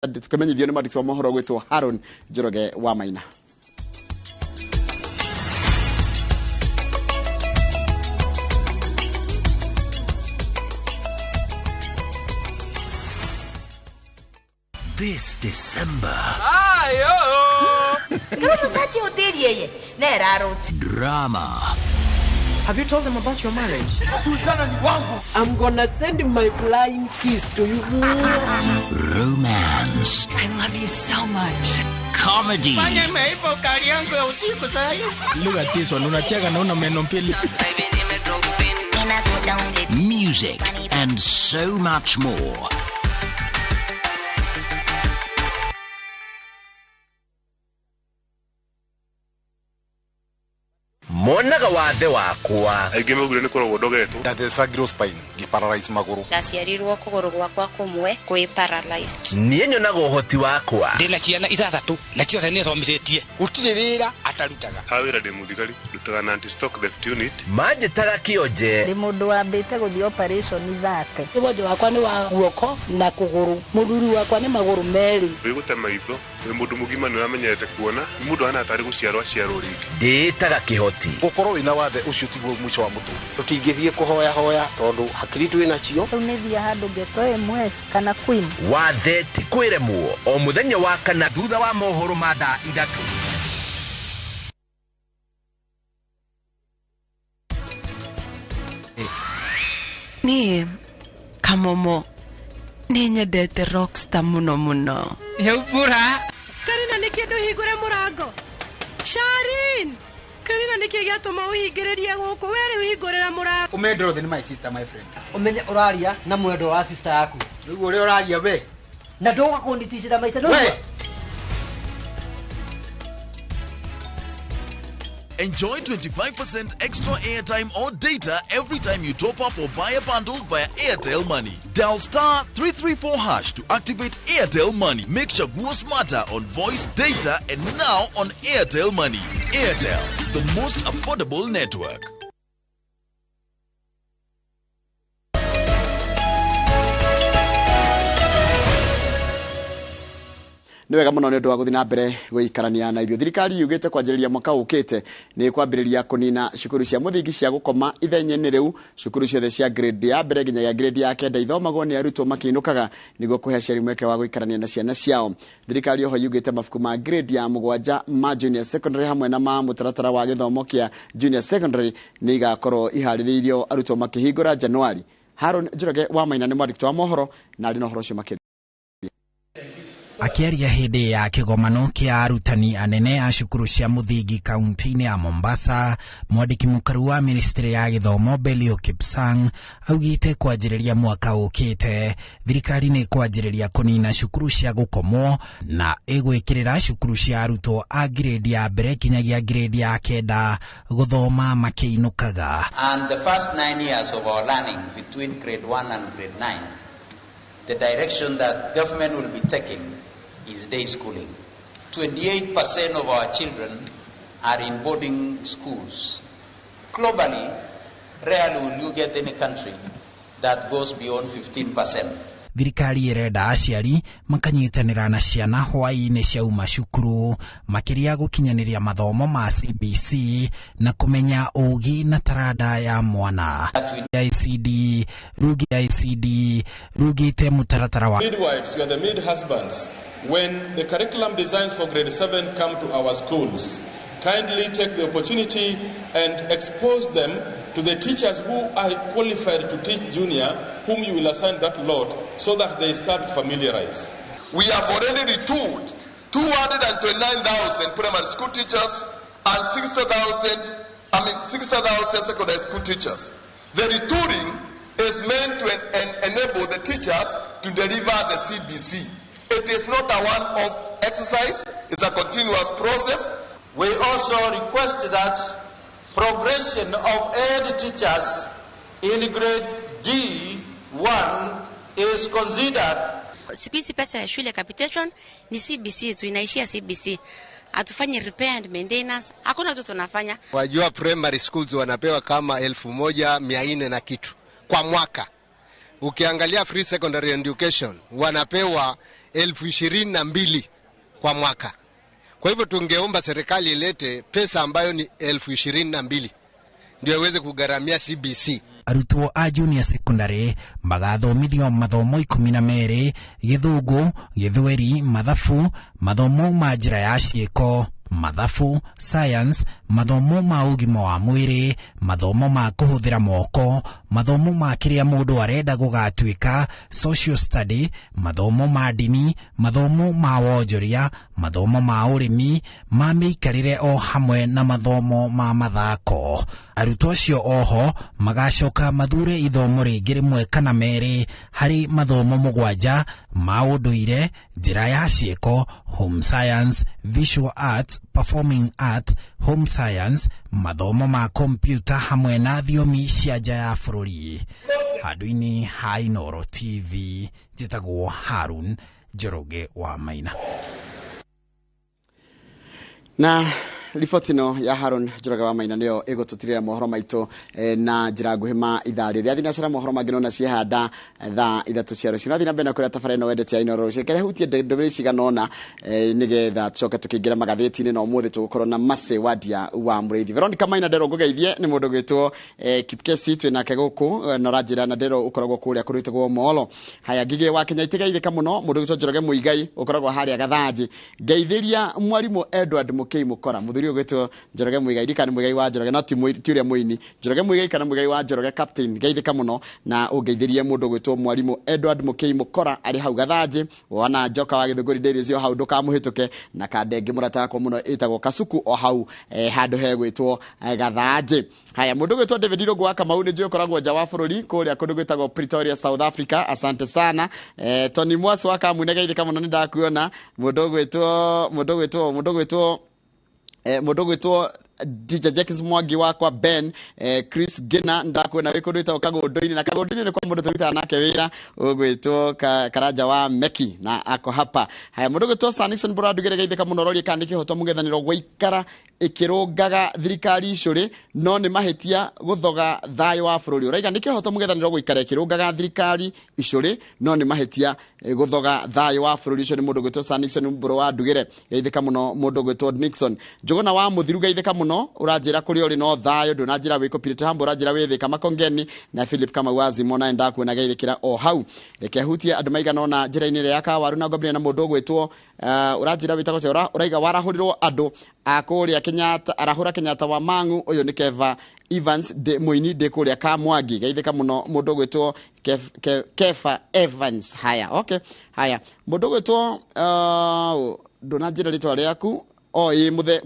tukimenyithio nĩ mwandĩki wa mohoro gwĩtwo Haron Njoroge wa Maina. This December. Drama. Have you told them about your marriage? I'm gonna send my flying kiss to you. Romance. I love you so much. Comedy. Look at this one. Unacheka na una meno mbili. Music and so much more. Monaga wathe wakwa aigimugire ni korwo ndogeto the sacral spine giparalyze maguru ndaciarirwo kuguru gwakwa kumwe kwi paralyzed niĩ nyonaga ũhoti wakwa ndĩna ciana ithathatu na ciothe nĩ thomithĩtie gũtirĩ wĩra atarutaga hawĩra ndĩ mũthigari ndutaga na anti-stock theft unit manjĩtaga kĩonje ndĩ mũndũ wambĩte gũthiĩ operation 30 Mũndũ wakwa nĩ wa guoko na kũgũrũ mũthuri wakwa nĩ magũrũ merĩ wĩgũte maitho wĩ mũndũ mũgima nĩ ũramenyete kuona mũndũ hana atarĩ gũciarwo aciarwo rĩngĩ ndĩtaga kĩhoti gũkorwo wĩna wathe ũcio tiguo mwisho wa mũtũrĩre tũtingĩthiĩ kũhoya tondũ hakiri twĩ nacio rĩu nĩ thia handũ ngetoe mwes kana queen wathe ti kwĩremwo o mũthenya wa kana thutha wa mohoro ma thaa 3 Ni kamomo ni nyendete rockstar muno heubura Karina nĩ kĩndũ hingũre mũrango Sharin Karina nĩ kĩĩ gĩatũma ũhingĩrĩrie gũkũ were ũhingũrĩra mũrango umendro the my sister my friend Umenye ũraria na mwendo wa sister yaku nĩguo ũrĩa ũraria we na ndoga kunditishira maisha no Enjoy 25% extra airtime or data every time you top up or buy a bundle via Airtel Money. Dial star 334 hash to activate Airtel Money. Make Chaguo smarter on voice, data, and now on Airtel Money. Airtel, the most affordable network. Nĩ wega mũno nĩ ũndũ wa gũthiĩ na mbere gũikarania na ithuĩ. Thirikari yugĩte kwanjĩrĩria mwaka ũkĩte nĩ kwambĩrĩria kũnina cukuru cia mũthingi cia gũkoma ithenya-inĩ rĩu. Cukuru ciothe cia grade ya mbere nginyagia grade ya kenda ithomagwo nĩ arutwo makĩinũkaga nĩguo kũhe aciari mweke wa gũikarania na ciana ciao. Thirikari oho yugĩte mabuku ma grade ya 7 ma junior secondary hamwe na ma mũtaratara wa gĩthomo kĩa junior secondary nĩ igakorwo iharĩrĩirio arutwo makĩhingũra Januari. Haron Njoroge wa Maina nĩ mwandĩki wa mohoro na arĩ na ũhoro ũcio makĩria. Akiaria hĩndĩ ya kĩgomano kĩa arutani anene a cukuru cia mũthingi kaunti-inĩ ya Mombasa, mwandĩki mũkaru wa ministry ya gĩthomo Belio Kipsang augĩte kwanjĩrĩria mwaka ũkĩte thirikari nĩ kwanjĩrĩria kũnina cukuru cia gũkomwo na ĩgwĩkĩrĩra cukuru cia arutwo a grade ya mbere kinyagia grade ya kenda gũthoma makĩinũkaga. And the first 9 years of our learning between grade 1 and grade 9, the direction that government will be taking is day schooling. 28% of our children are in boarding schools. Globally, rarely will you get any country that goes beyond 15%. Thirikari ĩrenda aciari makanyitanĩra na ciana hwaĩ-inĩ ciauma cukuru makĩria gũkinyanĩria mathomo ma CBC na kũmenya ũũgĩ na taranda ya mwana. ICD rugĩte mũtaratara wa midwives, you are the mid husbands. When the curriculum designs for grade 7 come to our schools, kindly take the opportunity and expose them to the teachers who are qualified to teach junior, whom you will assign that lot, so that they start familiarize. We have already retooled 229,000 primary school teachers and 60,000 secondary school teachers. The retooling is meant to enable the teachers to deliver the CBC. It is not a one-off exercise, it's a continuous process. We also request that progression of aid teachers in grade D1 is considered. Siku hizi pesa ya shule capitation ni CBC, tunaishia CBC. Atufanye repair and maintenance, hakuna kitu tunafanya. Wajua primary schools wanapewa kama 1,400 na kitu kwa mwaka. Ukiangalia free secondary education wanapewa 22,000 kwa mwaka. Kwa hivyo tungeomba serikali ilete pesa ambayo ni 22,000 ndio iweze kugharamia CBC. Arutwo a junior secondary magathomithio mathomo 12: Githungu, Githweri, mathabu, mathomo ma njira ya ciiko, mathabu, science, mathomo ma ugima wa mwiri, mathomo ma kuhuthira moko, mathomo ma kiria mundu arenda gugatuika, social study, mathomo ma dini, mathomo ma wonjoria, mathomo ma urimi, ma miikarire o hamwe na mathomo ma mathako. Arutwo acio oho magacoka mathure ithomo ringi rimwe kana meri hari mathomo 7 ma unduire, njira ya ciiko, home science, visual arts, performing art, home science, mathomo ma computer hamwe na thiomi cia nja ya bururi. Handu-ini ha iNooro TV, njitagwo Harun Njoroge wa Maina. Na riboti no ya Harun Njoroge wa Maina ndio igututirira mohoro maitu na njira nguhima ithari ria thina cia mohoro mangino na ciehanda tha ithatu cia rucio thina bena kuria tafare no wendete ya iNooro rucio kare hutie ndobiri ciganona nigetha tucoke tukingira magatheti-ini no muthi tugukorwo na mase wadia wa Muriithi. Veronica Maina ndero ngugeithie ni mundu gwitwo Kipkesi twinake guku no ranjira na ndero ukoragwo kuria kurutagwo molo. Haya ngige wa Kenya itigaithika muno mundu gwitwo Njoroge Muigai ukoragwo haria gathanji ngeithiria mwarimu Edward Mukei Mukora muthuri gwitwo Njoroge Muigai kana Muigai wa Njoroge no tiuria muini Njoroge Muigai kana Muigai wa Njoroge captain ngeithika muno na ungeithirie mundu gwitwo mwarimu Edward Mukei Mukora ari hau gathanji wona njoka wa Githunguri Dairy cio hau ndukamuhituke na kandengi murata kwa muno itagwo Kasuku o hau handu he gwitwo gathanji. Haya mundu gwitwo David Irogo wa Kamau ni njuye koragwo nja wa bururi kuria kundu gwitagwo Pretoria South Africa. Asante sana Tony Mwasi wa Kamune geithika muno ni ndakuona mundu gwitwo DJ Jackis Mwangi wakwa Ben Chris Gina ndakwena wikundu ita kagondoini na kagondoini ni kwa mundu turuta nake wira ugwitwo Karaja wa Meki na ako hapa. Haya mundu gwitwo Sanixon Buradu geregeithika muno rori kandiki hoto mugethaniro gwaikara ikirungaga thirikari icuri no ni mahitia guthoga thayo wa bururi uraiga niki hoto mugethaniro gwaikara ikirungaga thirikari icuri no ni mahitia guthoga thayo wa bururi icio ni mundu gwitwo Sanixon Buradu geregeithika muno mundu gwitwo Nixon Njuguna wa Muthiru geithika no urajira kuri uri no thayo ndunajira wiko pirite hambo urajira withika makongeni na Philip kama wazi mona enda kuona geithikira o hau reke hutie andu maigana ona njira-ini ria kawaru na ngobire na mundu gwitwo urajira witako cia uraiga warahurirwo andu akuria Kenyatta arahura Kenyatta wa Mangu uyu ni Keva Evans de Muini de kuria Kamwangi geithika muno mundu gwitwo Kefa Evans. Haya okay haya mundu gwitwo ndunajira ritwa riaku muthe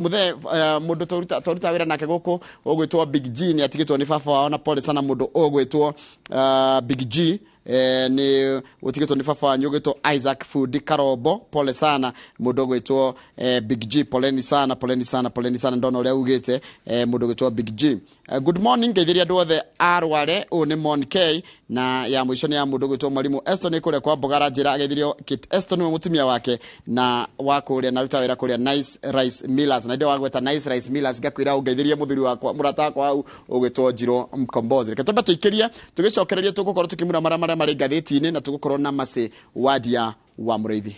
mundu toruta wira nake guku ogwitwo Big G ni atigitwo ni baba wao na pole sana mundu ogwitwo Big G ni utigitwo ni baba wanyu ogwitwo Isaac Food Karobo pole sana mundu ogwitwo Big G poleni sana ndona uria ugite mundu ogwitwo Big G. Good morning geithiria andu othe arware ni Mon K na ya mwisho ni ya mundu gwitwo mwalimu Eston kule kwa Bogara njira geithirio Kit Eston ni mutumia wake na wakuria na ruta wira kuria Nice Rice Millers na ndio wagweta Nice Rice Millers gakwira ugeithiria muthuri wakwa murata kwa au ugwitwo Njiro Mkombozi. Reke tumba tuikiria tugicokereria tugukorwo tukimura mara mari gatheti-ini na tugukorwo na mase wadia wa Muriithi.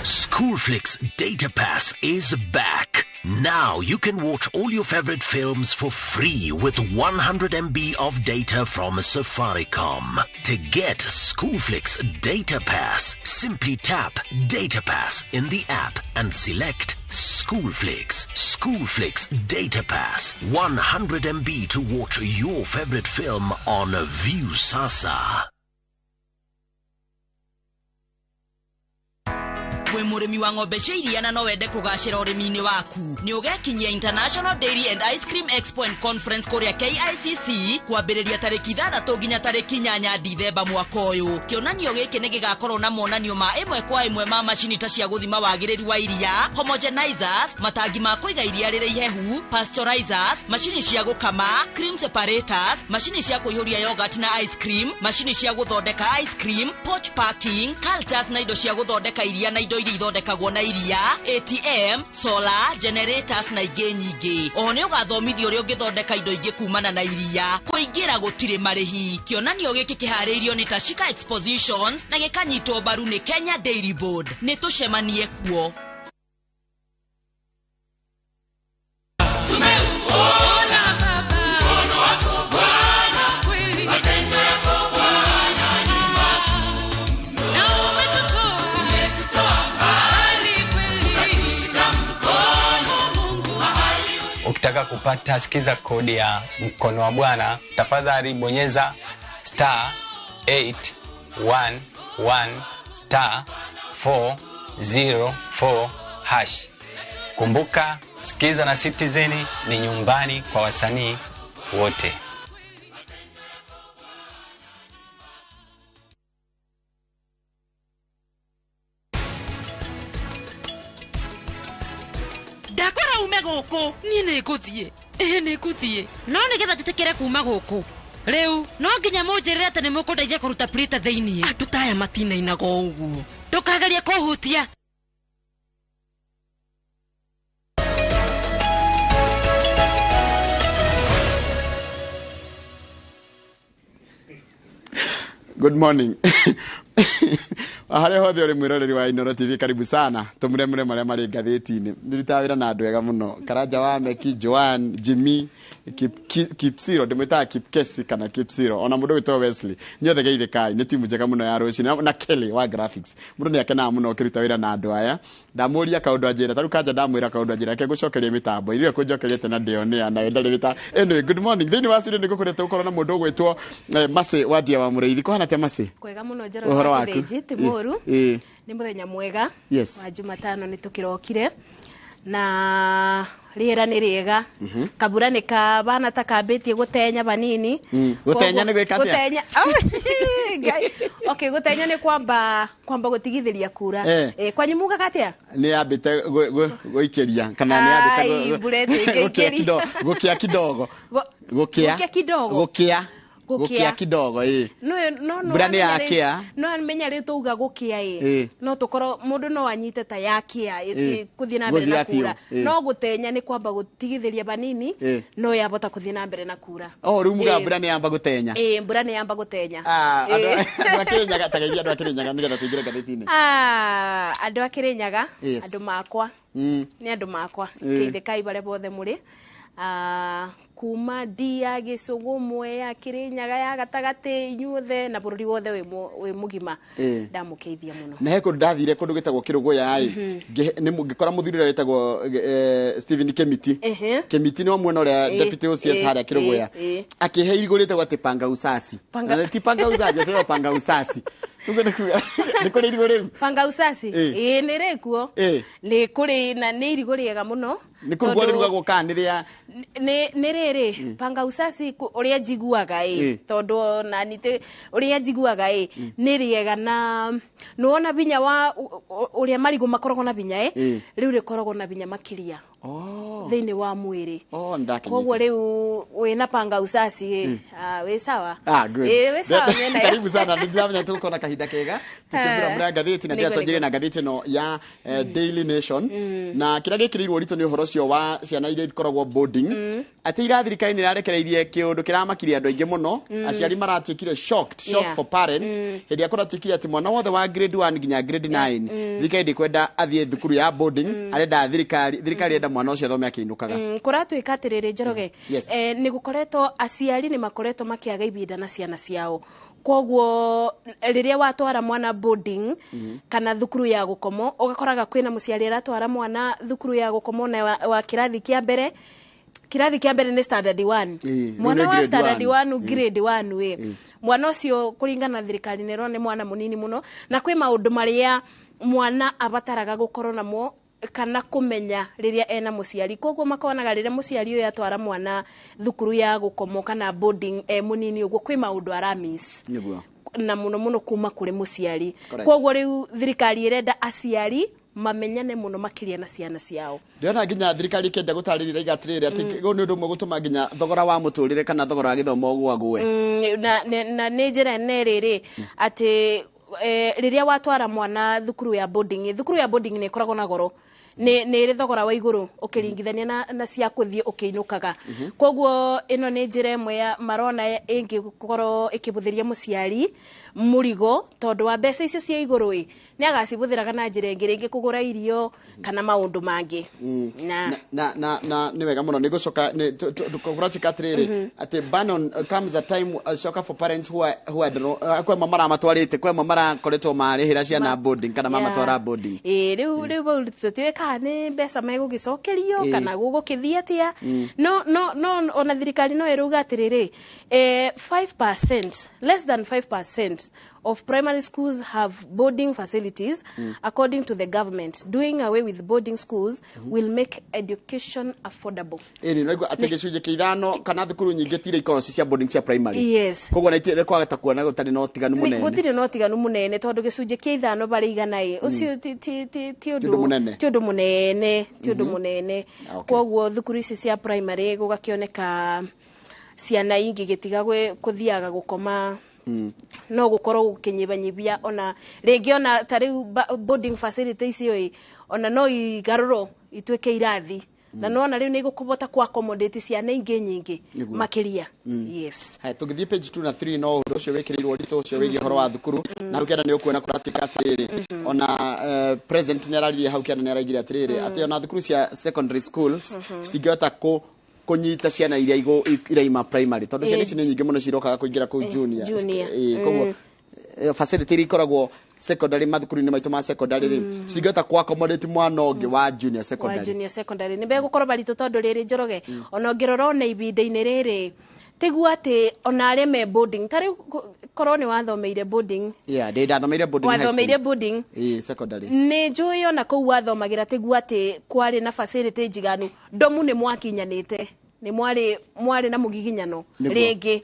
Schoolflix Data Pass is back. Now you can watch all your favorite films for free with 100 MB of data from Safaricom. To get Schoolflix Data Pass, simply tap Data Pass in the app and select Schoolflix. Schoolflix Data Pass, 100 MB to watch your favorite film on View Sasa. we murimi wa ng'ombe cia iria na no wende kugacira urimi-ini waku ni ugekinyia International Dairy and Ice Cream Expo and Conference kuria KICC kwambiriria tariki 6 nginya tariki 8 Dithemba mwaka uyu. Kionanio giki ni gigakorwo na monanio ma imwe kwa imwe ma macini ta cia guthima wagiriri wa iria, homogenizers, matangi ma kuiga iria riri ihehu, pasteurizers, macini cia gukama, cream separators, macini cia kuihuria yogurt na ice cream, macini cia guthondeka ice cream, pouch packing, cultures na indo cia guthondeka iria na indo iria ithondekagwo na iria, ATM, solar, generators na ingĩ nyingĩ. Oho nĩ ũgathomithio ũrĩa ũngĩthondeka indo ingĩ kumana na iria. Kũingĩra gũtirĩ marĩhi. Kĩonanio gĩkĩ kĩharĩirio nĩ Tashika Expositions na gĩkanyitwo mbaru nĩ Kenya Dairy Board. Nĩ tũcemanie kuo. Ukitaka kupata sikiza kodi ya mkono wa Bwana, tafadhali bonyeza *811*404#. Kumbuka, sikiza na Citizen ni nyumbani kwa wasanii wote. Ndakora ume gũkũ. Niĩ nĩ ngũthiĩ. Nĩ ngũthiĩ. No nĩgetha njĩtĩkĩre kuma gũkũ. Rĩu no nginya mũnjĩrĩre atĩ nĩ mũkũndeithia kũruta plita thĩiniĩ. Andũ ta aya matinainaga ũguo. Ndũkagerie kũhutia. Good morning. Ahare hothe uri mwiroreri wa iNooro TV, karibu sana. Tumuremure maria mari ngatheti-ini. Ndiritawira na andu ega muno. Karanja wa Meki, Joan, Jimmy, Kipsiro, ndimwita Kipkesi kana Kipsiro. Ona mundu witwa Wesley. Nyothe geithe kai, ni timu njega muno ya Roshi na Kelly wa graphics. Mundu ni akena muno ukiruta wira na andu aya. Ndamuria kaundu ajira, taru kanja ndamwira kaundu ajira ke gucokeria mitambo. Irio kunjokeria tena ndionia na enda rivita. Anyway, good morning. Thini wa studio nigukurete ukoro na mundu gwitwo Mase Wadia wa Mureithi. Ko hana te Mase? Kwega muno njero wa Thĩnji Moru. Ni muthenya mwega wa Jumatano ni tukirokire na riera ni riega. Kabura ni kabana takambitie gutenya banini. Gutenya ni gwika atia? Gutenya. Okay, gutenya ni kwamba gutigithiria kura. Kwanyu mugaga atia? Ni ambite guikeria kana ni ambite gukia kidogo. Gukia kidogo no brani yakia no menya ri tuga gukia no tukoro mundu no anyite ta yakia kuthii na mbere na kura no gutenya ni kwamba gutigithiria banini no yabota kuthii na mbere na kura ru muga brani yamba gutenya brani yamba gutenya andu akirinyaga tageithia andu akirinyaga nigetha tuingire ngatheti-ini andu akirinyaga andu makwa ni andu makwa keithikai bare bothe muri kuma dia Gĩcũgũ Mwea Kĩrĩnyaga ya gatagati inyuothe na bururi wothe we mugima ndamukeithia muno na heko ndathire kundu gitagwo Kĩrũgũya ni ngikora muthurira wetagwo Stephen Kemiti no mwana uria deputy OCS haria Kĩrũgũya akihe igurite gwate panga usasi na ti panga usasi te panga usasi ni kuri irigo riu panga usasi ni rekuo ni kuri na ni irigo riega muno ni kurugwo rugagwo kaniria ni riri panga usasi uria njiguaga tondu na nite uria njiguaga ni riega na nuona binya wa uria marigo makoragwo na binya riu rikoragwo na binya makiria thini wa mwiri koguo riu wina panga usasi we sawa we sawa mena karibu sana ndivyo tuko na kahinda kega tukibura mra gatheti na ndia tonjire na gatheti no ya Daily Nation na kira gikirirwo rito ni uhoro cio wa ciana iria ikoragwo boarding ati irathirika ni rarekereirie kiundu kiramakiria andu aingi muno aciari maratuikire shocked for parents hindi akora tuikire ati mwana wothe wa grade 1 nginya grade 9 thika ndi kwenda athie thukuru ya boarding arenda thirikari enda mwana ucio thome akiinukaga kuratuika atiriri Njoroge ni gukoretwo aciari ni makoretwo makiaga ibinda na ciana ciao koguo riria watwara mwana boarding kana thukuru ya gukomo ugakoraga kwina muciari aratwara mwana thukuru ya gukomo na wa kirathi kia mbere ni standard 1 mwana wa standard 1 grade 1 mwana ucio kuringana na thirikari nero ni mwana munini muno na kwi maundu maria mwana abataraga gukorwo namo kana kumenya riria ena muciari koguo makonaga riria muciari uyu atwara mwana thukuru ya gukomo kana boarding munini uguo kwi maundu aramiss na muno kuma kuri muciari koguo riu thirikari irenda aciari mamenyane muno makiria na ciana ciao ndiona nginya thirikari kenda gutarĩrĩra igatirĩrĩ ati go nĩ ũndũ ũmwe gũtũma nginya thogora wa mũtũrĩre kana thogora wa gĩthomo gwagwe na nĩ njĩra nene rĩrĩ ati riria watwara mwana thukuru ya boarding ni koragwo na goro ni ri thogora wa iguru ukiringithania na cia kuthie ukiinukaga koguo ino ni njira imwe ya marona ingikorwo ikibuthiria muciari murigo tondu wa mbeca icio cia iguru ni agacibuthiraga na njira ingi kugura irio kana maundu mangi na ni wega muno ni gucoka kugura chikatriri ati ban comes a time shocker for parents who kwa mama matwarite kwa mama koretwo marihira ciana boarding kana mama twara boarding riu tutweka ni mbeca megugicokerio kana gugukithia atia no ona thirikari no iruga atiriri 5% less than 5% of primary schools have boarding facilities according to the government. Doing away with boarding schools will make education affordable. No ategecuje kithano kana thukuru nyingi tire ikoro cia boarding cia primary. Yes. Koguo na itire kwagata kuona gutari no tiganu munene. Gutire no tiganu munene tondu gicuje kithano bari igana ucio ti undu munene. Koguo thukuru ici cia primary gugakioneka ciana ingi gitiga kuthiaga gukoma no gukorwo gukinyibanyibia ona ringi ona tari boarding facilities icio ona no igaruro itweke irathi na no ona riu ni gukubota kwa accommodate ciana ingi nyingi makiria yes hai tugithie page 2 na 3 no undu ucio wekirirwo rito ucio wigi horo wa thukuru na ukenda ni ukuona kuratika atiriri ona president ni ararire hau kiana ni araigire atiriri ati ona thukuru cia secondary schools citingihota kunyita ciana iria iraima primary tondu ciana ici ni nyingi muno cirokaga kuingira ku junior koguo facility ikoragwo secondary mathukuru-ini maitu ma secondary cingata kwa accommodate mwana ungi wa junior secondary ni begukorwo baritu tondu riri njoroge ona ngirora ona ibinda-ini riri tigua ati ona aria me boarding tari korwo ni wathomeire boarding ndathomeire boarding high school wathomeire boarding secondary ni njui ona kou wathomagira tigua ati kwari na facility njiganu domu ni mwakinyanite ni mwari na mugiginyano ringi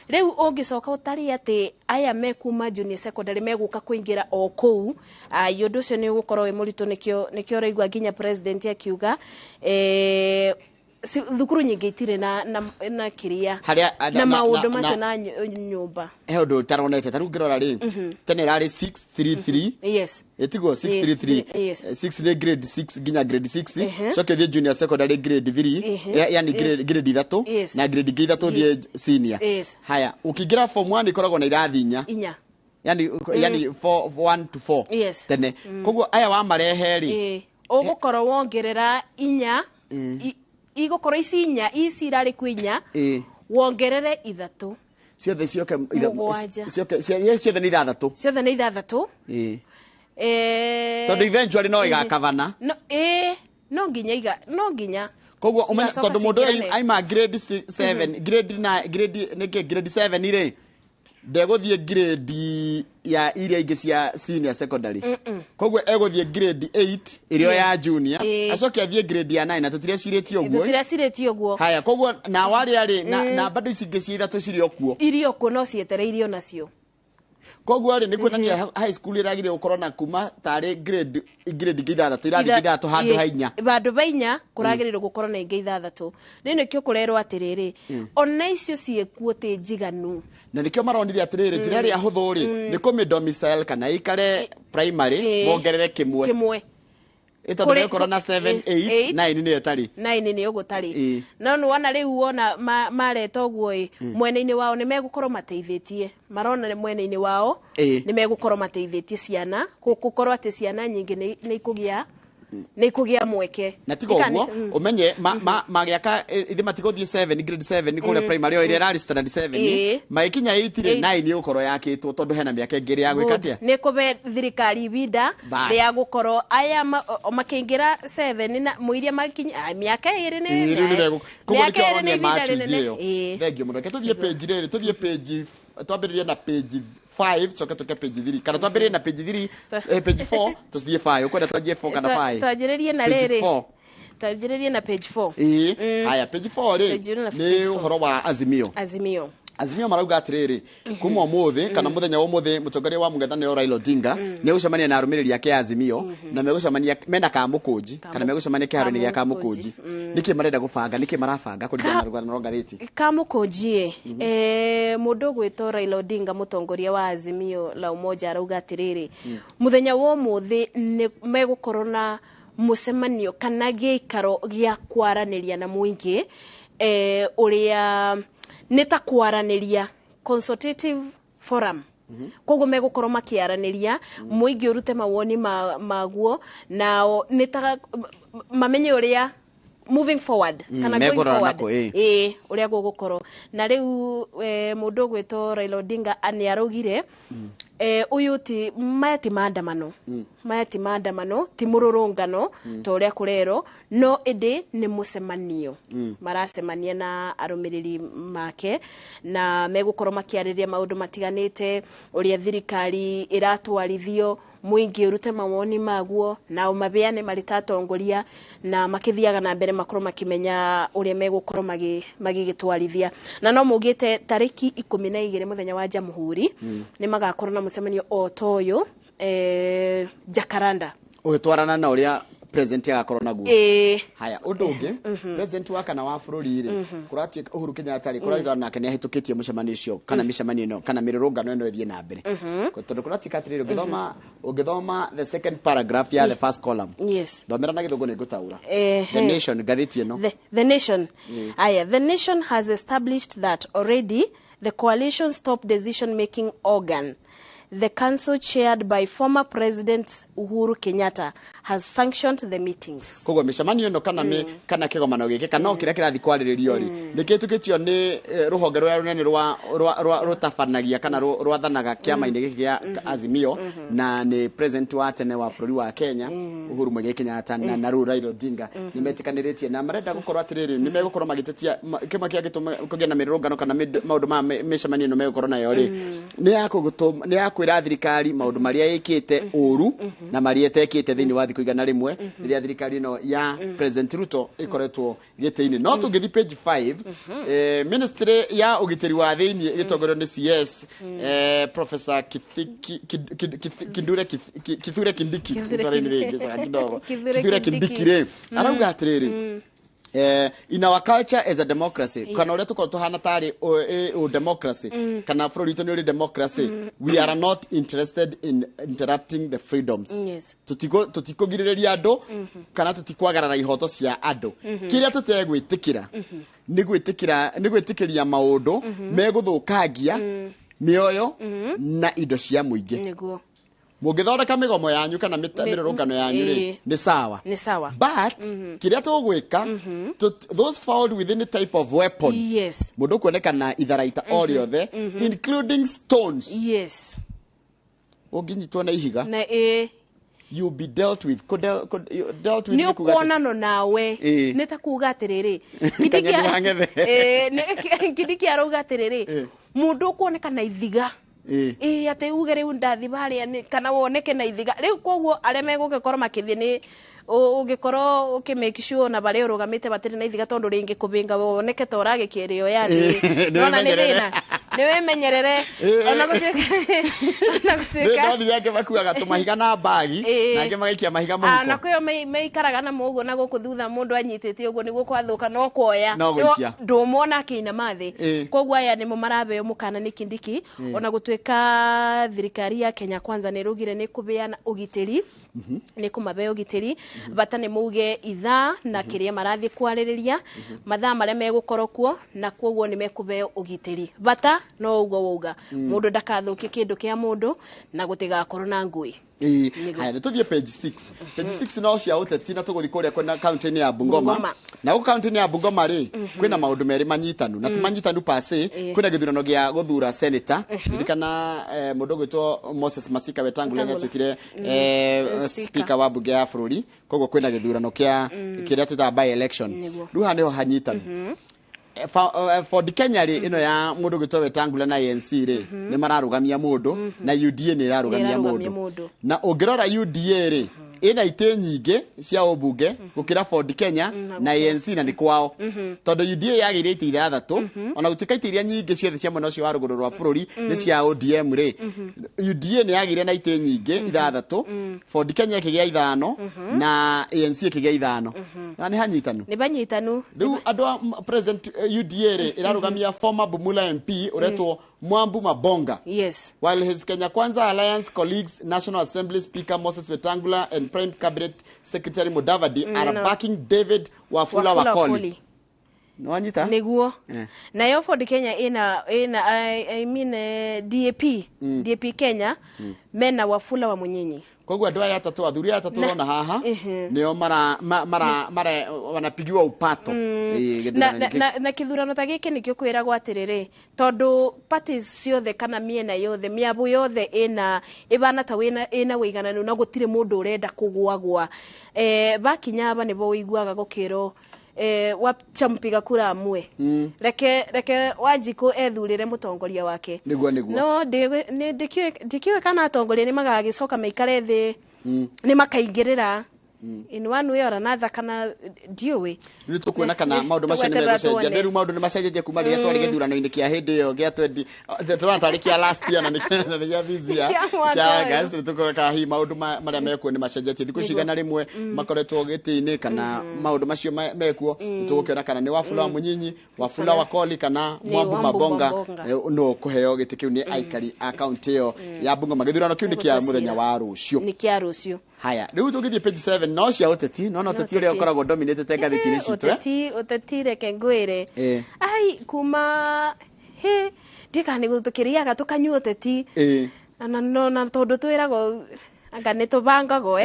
riu ungicoka utari ati aya me kuma junior secondary meguka kuingira o kou yundu ucio ni gukorwo wi muritu nikio raigwa nginya president akiuga thukuru nyingi itire na kiria na maundu macio na nyumba undu taronete taru ngirora ri tene rari 633 yes etigo 633 6 ni grade 6 ginya grade 6 so ke junior secondary grade 3 yani grade 3 na grade 3 thie senior haya ukigira form 1 ikoragwo na irathi inya yani 1 to 4 tene koguo aya wa marehe ri ugukorwo wongerera inya igukoro ici inya ici irari kwinya wongerere ithatu ciothe cioke ciothe ni ithathatu tondu eventually no igakavana no nginya koguo umenya tondu mundu aima grade 7 grade 7 ire ndeguthie grade ya iria ingi cia senior secondary koguo eguthie grade 8 irio ya junior acoke athie grade ya 9 na tutire uguo haya koguo na wari ari na bado icingi cia ithatu cirio kuo no cietereirio nacio koguo ari nikuonania high school iragire gukorwo na kuma tari grade ithathatu irathi ithathatu handu hainya bandu bainya kuragirirwo gukorwo na ingi ithathatu ni nikio kurerwo atiriri ona icio ciekuo ti njiganu na nikio maronire atiriri njira ria huthu ri ni kumi domicile kana ikare primary wongerere kimwe ito ndio korona 7 8 9 ni etari 9 ni ugutari no no wana riu wona mareta uguo mwene-ini wao ni megukorwo mateithitie marona mwene-ini wao ni megukorwo mateithitie ciana gukorwo ati ciana nyingi ni ikugia mweke na tigo uguo umenye magiaka ithi matigothie 7 grade 7 ni kule primary o ire standard 7 maikinya 8 ri 9 ni ukorwo yakitwo tondu hena miaka ingiri ya gwikatia ni kube thirikari ibinda ya gukorwo aya makingira 7 na muiria makinya miaka iri ni miaka iri ni ibinda thengio muno tuthie page riri tuthie page twambiriria na page 5 tuke page 3 kana twambiririe na page 3 page 4 tuthie 5 ukwenda twanjie 4 kana 5 twajiririe na riri twajiririe na page 4 haya page 4 ri ni uhoro wa azimio Azimio marauga atiriri kuma umuthi kana muthenya wa umuthi mutongoria wa mung'ethaniro Raila Odinga ni gucemania na arumiriri yake Azimio na megucemania mena kamukunji kana megucemania kiharo-ini gia kamukunji niki marenda gubanga niki marabanga kuringana na rugano ngathiti kamukunji mundu gwito Raila Odinga mutongoria wa Azimio la Umoja arauga atiriri muthenya wa umuthi ni megukorwo na mucemanio kana giikaro gia kwaraniria na muingi uria nita kwaraniria consultative forum koguo megukorwo makiaraniria muingi urute mawoni maguo na nita mamenye uria moving forward kana going forward uria gugukorwo na riu mundu gwito Raila Odinga ani arugire uyu ti maeti maandamano ti mururungano to uria kurero no indi ni mucemanio maracemania na arumiriri make na megukorwo makiariria maundu matiganite uria thirikari iratwarithio muingi urute mawoni maguo na mabeane maritatongoria na makithiaga na mbere makorwo makimenya uria megukorwo magigitwarithia na no mugite tariki 12 muthenya wa Jamhuri ni magakorwo na mucemanio otoyo Jacaranda ugitwarana na uria president agakorwo naguo haya undu ungi president wa kana wa bururi ri kuratuika Uhuru Kenyatta ri kuraiga nake ni ahitukitie mucemanio ucio kana micemanio ino kana mirurungano ino ithie na mbere tondu kuratuika atiri ugithoma the second paragraph ya the first column thomera na githungu ni ngutaura the nation gathiti ino the nation aya the nation has established that already the coalition's top decision making organ, the council chaired by former President Uhuru Kenyatta, has sanctioned the meetings. Kogo micemanio no kana kigomano giki kana kira kirathi kwariririo ri nikitukitio ni ruhonge rwa runene rwa rutafanagia kana rwathanaga kiama-ini giki gia Azimio na ni president wa tene wa bururi wa Kenya Uhuru Muigai Kenyatta na Raila Odinga nimetikaniretie na marenda gukorwo atiriri nimegukorwo magitetia kima kia gituma kugia na mirurungano kana maundu ma micemanio no megukorwo nayo ri ni yakwira thirikari maundu maria yikite uru na maria etekite thini wa thiku igana rimwe riria thirikari no ya President Ruto ikoretwo gite-ini no tungithi page 5 ministry ya ugitiri wa thini gitongorio ni CS Professor Kithure Kindiki Kithure Kindiki re arauga atiriri in our culture as a democracy kana uria tuko tuhana tari o democracy kana bururi itu ni democracy we are not interested in interrupting the freedoms tutikugiriria andu kana tutikwagarara ihoto cia andu kiria tutegwitikira ni gwitikiria maundu meguthukangia mioyo na indo cia muingi niguo mugithondeka migomo yanyu kana mirurungano yanyu ri ni sawa but kiria tugwika those found within a type of weapon mundu kuonekana itharaita oriothe including stones unginyitwo na ihiga na you be dealt with ni kuonano nawe nitakuga atiriri Kindiki arauga atiriri mundu kuonekana ithiga ate uge riu ndathi baria kana woneke na ithiga riu koguo aria megugikorwo makithie ni ugikorwo ukimake sure na baria urugamite batiri na ithiga tondu ringi kubinga woneke ta uragikirio yathi nona ni thina ni wemenyerere ona gutuika ni yake bakuaga tumahiga na bagi na nge magaikia mahiga muhuko na kuyo meikaraga na muguo na guku thutha mundu anyitite uguo niguo kwathuka no kuoya ndumona akina mathi koguo aya nimo marabe mukana ni Kindiki ona gutuika thirikari ya Kenya Kwanza ni rugire ni kubeana ugitiri ni kumabe ugitiri bata ni muge itha na kiria marathi kwaririria mathaa maria megukorwo kuo na koguo ni mekube ugitiri bata no ugo wauga mundu ndakathukie kindu kia mundu na gutigakorwo na ngui haya nituthie page 6 no cia uteti na tuguthi kuria kwena county ni ya Bungoma na ku county ni ya Bungoma ri kwina maundu meri manyitanu na ti manyitanu pase kwina githurano gia guthura senator ndikana mundu gwitwo Moses Masika Wetangula ni atukire speaker wa bunge ya bururi koguo kwina githurano kia kiria tuta by election ruha niho hanyitanu for the Kenya ri ino ya mundu gwitwo Wetangula na ANC ri ni mararugamia mundu na UDA ni irarugamia mundu na ungirora UDA ri ina ite nyinge cia ubunge gukira Ford Kenya na ANC na ni kwao tondu UDA yagire ite ithathatu ona gutika ite iria nyinge ciothe cia mwena ucio wa ruguru rwa bururi ni cia ODM ri UDA ni yagire na ite nyinge ithathatu Ford Kenya ikigia 5 na ANC ikigia 5 na ni hanyitanu ni banyitanu riu andu president UDA ri irarugamia former Bumula MP uretwo Mwambu Mabonga. Yes. While his Kenya Kwanza Alliance colleagues, National Assembly Speaker Moses Wetangula and Prime Cabinet Secretary Mudavadi are backing David Wafula Wakoli. No anyita? Neguo. Na yo Ford Kenya ina I mean DAP Kenya mena Wafula wa Munyinyi. Kwa andu aya atatu athuri atatu rona haha nio mara wanapigiwa upato na kithurano ta giki nikio kwiragwo atiriri tondu parties ciothe kana miena yothe miabu yothe ina ibana ta ina wigananu na gutire mundu urenda kugwagwa bakinya aba nibo wiguaga gukiro wachampiga kura amwe reke Wanjiku ethurire mutongoria wake niguo no ndikiwe kana atongoria ni magagicoka maikare thi ni makaingirira in one way or another kana ndiwe ni tukuona kana maundu macio ni megucenjia riu maundu ni macenjetie kuma riria twari githurano-ini kia hindi iyo gia 20 turantarikia last year na ni gia this year kia August tukuona kana hi maundu maria mekuo ni macenjetie thiku cigana rimwe makoretwo giti-ini kana maundu macio mekuo tugukiona kana ni Wafula wa Munyinyi Wafula Wakoli kana Mwambu Mabonga no kuheo giti kiu ni aikari account iyo ya Bungoma githurano kiu ni kia muthenya wa rucio haya riu tugithie page 7 no cia uteti no uteti uria ukoragwo dominated ngathiti-ini citu uteti reke ngwire ai kuma ndika ni gutukiriaga tukanyua uteti na tondu twiragwo anga ni tubangago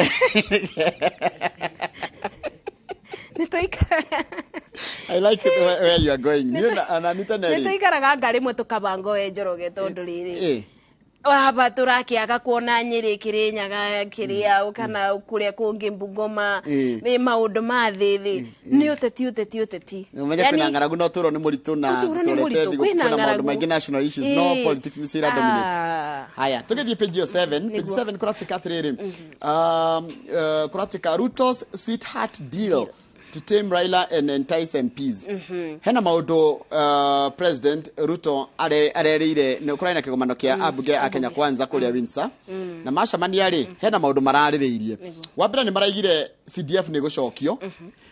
ni tuikara I like it where you are going ni ananita neri ni tuikaraga ngari mwe tukabango Njoroge tondu riri waba turakiaga kuona Nyeri Kirinyaga kiria kana kuria kungi Bungoma maundu ma thithi ni uteti umenya kwina ngaragu no turo ni muritu na turete kwina maundu maingi national issues no politics ni cira dominate haya tugithie page 7 page 7 kuratika atiriri kuratika Ruto's sweetheart deal to tame Raila and entice MPs. Hena maundu President Ruto arerire ne ukurana kigomano kia abunge a Kenya Kwanza kuria Windsor na macamania ri hena maundu maraririirie wambira ni maraigire CDF ni gucokio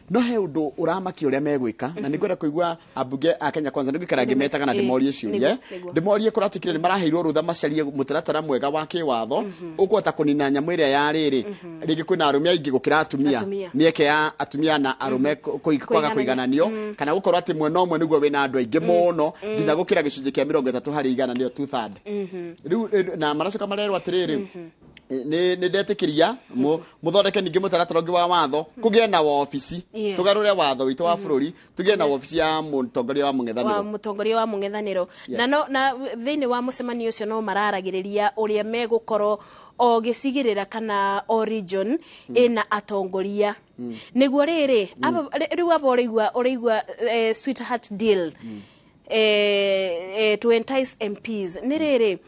no he undu uramaki uria megwika na ningwenda kuigua abunge a Kenya Kwanza ndigikara ngimetaga na ndimorie ciurie ndimorie kuratikire ni maraheirwo rutha macarie mutaratara mwega wa kiwatho ukwota kunina nyamu iria yariri rigi kwina arumia aingi gukira atumia mieke ya atumia na arume kwaga kuigananio kana gukorwo ati mwena omwe niguo wina andu aingi muno nginya gukira gicunji kia 30 hari igana nio 2/3 riu na maracoka marerwa atiriri ni ndetikiria muthondeke ningi mutaratara ungi wa watho kugie na waofici tugarure watho witu wa bururi tugie na waofici ya mutongoria wa mungethaniro na thiini wa mucemanio ucio no mararagiriria uria megukorwo o gicigirira kana o region ina atongoria niguo riri riu aba uraigua sweetheart deal to entice MPs ni riri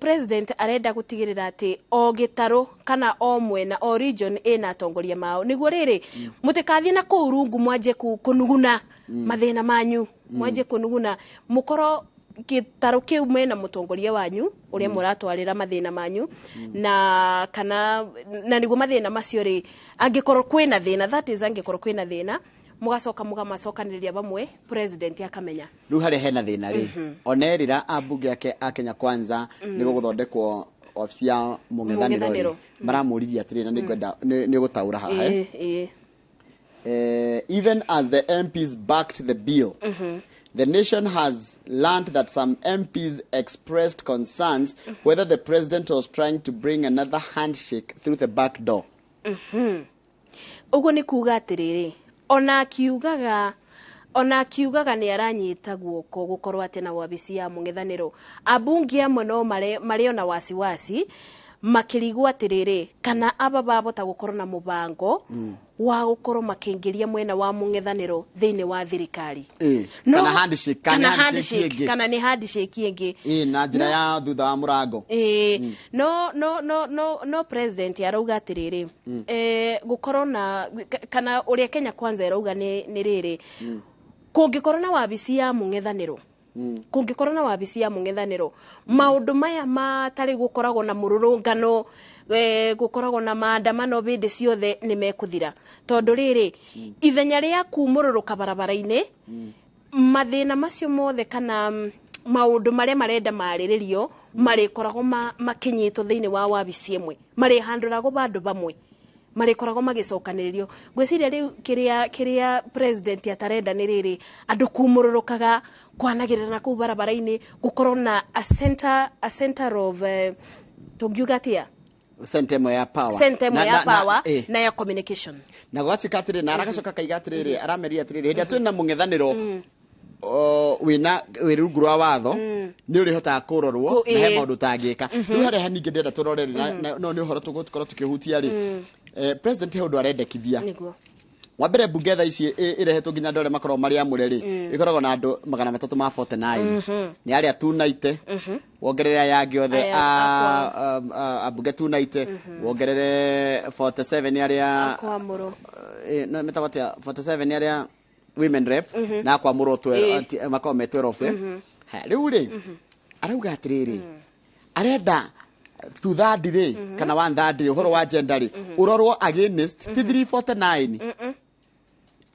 president arenda gutigirira ati o gitaro kana o mwena o region ina atongoria mao niguo riri mutikathie na kurungu mwanje kunuguna mathina manyu mwanje kunuguna mukoro gitaro kiu mena mutongoria wanyu uria muratwarira mathina manyu na kana na niguo mathina macio ri angikorwo kwina thina that is angikorwo kwina thina mugacoka mugamacokaniriria bamwe president akamenya riu hari hena thina ri onerira abunge yake a Kenya Kwanza nigo guthondekwo ofisi ya mungethaniro maramurithia atiri na ningwenda ni gutaura haha even as the MPs backed the bill the nation has learned that some MPs expressed concerns whether the president was trying to bring another handshake through the back door. Ugo ni kuga atiriri ona akiugaga ni aranyita guoko gukorwo ati na wabici ya mungethaniro abunge amwe no mari ona wasiwasi makirigwo atiriri kana aba babota gukorwo na mubango wa gukorwo makingiria mwena wa mung'ethaniro thiini wa thirikari kana handshake kana ni handshake ingi na njira ya thutha wa murango no president arauga atiriri gukorwo na kana uria Kenya Kwanza arauga ni riri kungikorwo na wabici ya mung'ethaniro kungikorwo na wabici ya mung'ethaniro maundu maya matari gukoragwo na mururungano gukoragwo na maandamano bindi ciothe ni mekuthira tondu riri ithenya ria kumururuka barabara-ini mathina macio mothe kana maundu maria marenda mariririo marikoragwo makinyitwo thiini wa wabici imwe marihanduragwo bandu bamwe marikoragwo magicokaniririo gwiciria riu kiria president atarenda ni riri andu kumururukaga kwanagirira na kuu barabara-ini gukorwo na a center of tungiugatia center ya power na ya communication na gwatuika atiri na aragacoka kaiga atiriri arameria atiriri hindia twina mung'ethaniro wina rungu rwa watho ni urihotaga kurorwo na he maundu tangika riu haria haningi ndenda turorere no ni uhoro tugukorwo tukihutia ri president he undu arendekithia wa mbere bunge tha ici irehetwo nginya ndore makorwo mari amure ri ikoragwo na andu 349 ni aria tunaite wongerere yangi othe a bunge 290 wongerere 47 aria no metawatia 47 aria women rep na kwa muroto makao me 12 riu ri arauga atiriri arenda tuthandi ri kana wa thandi uhoro wa gender ri urorwo against 349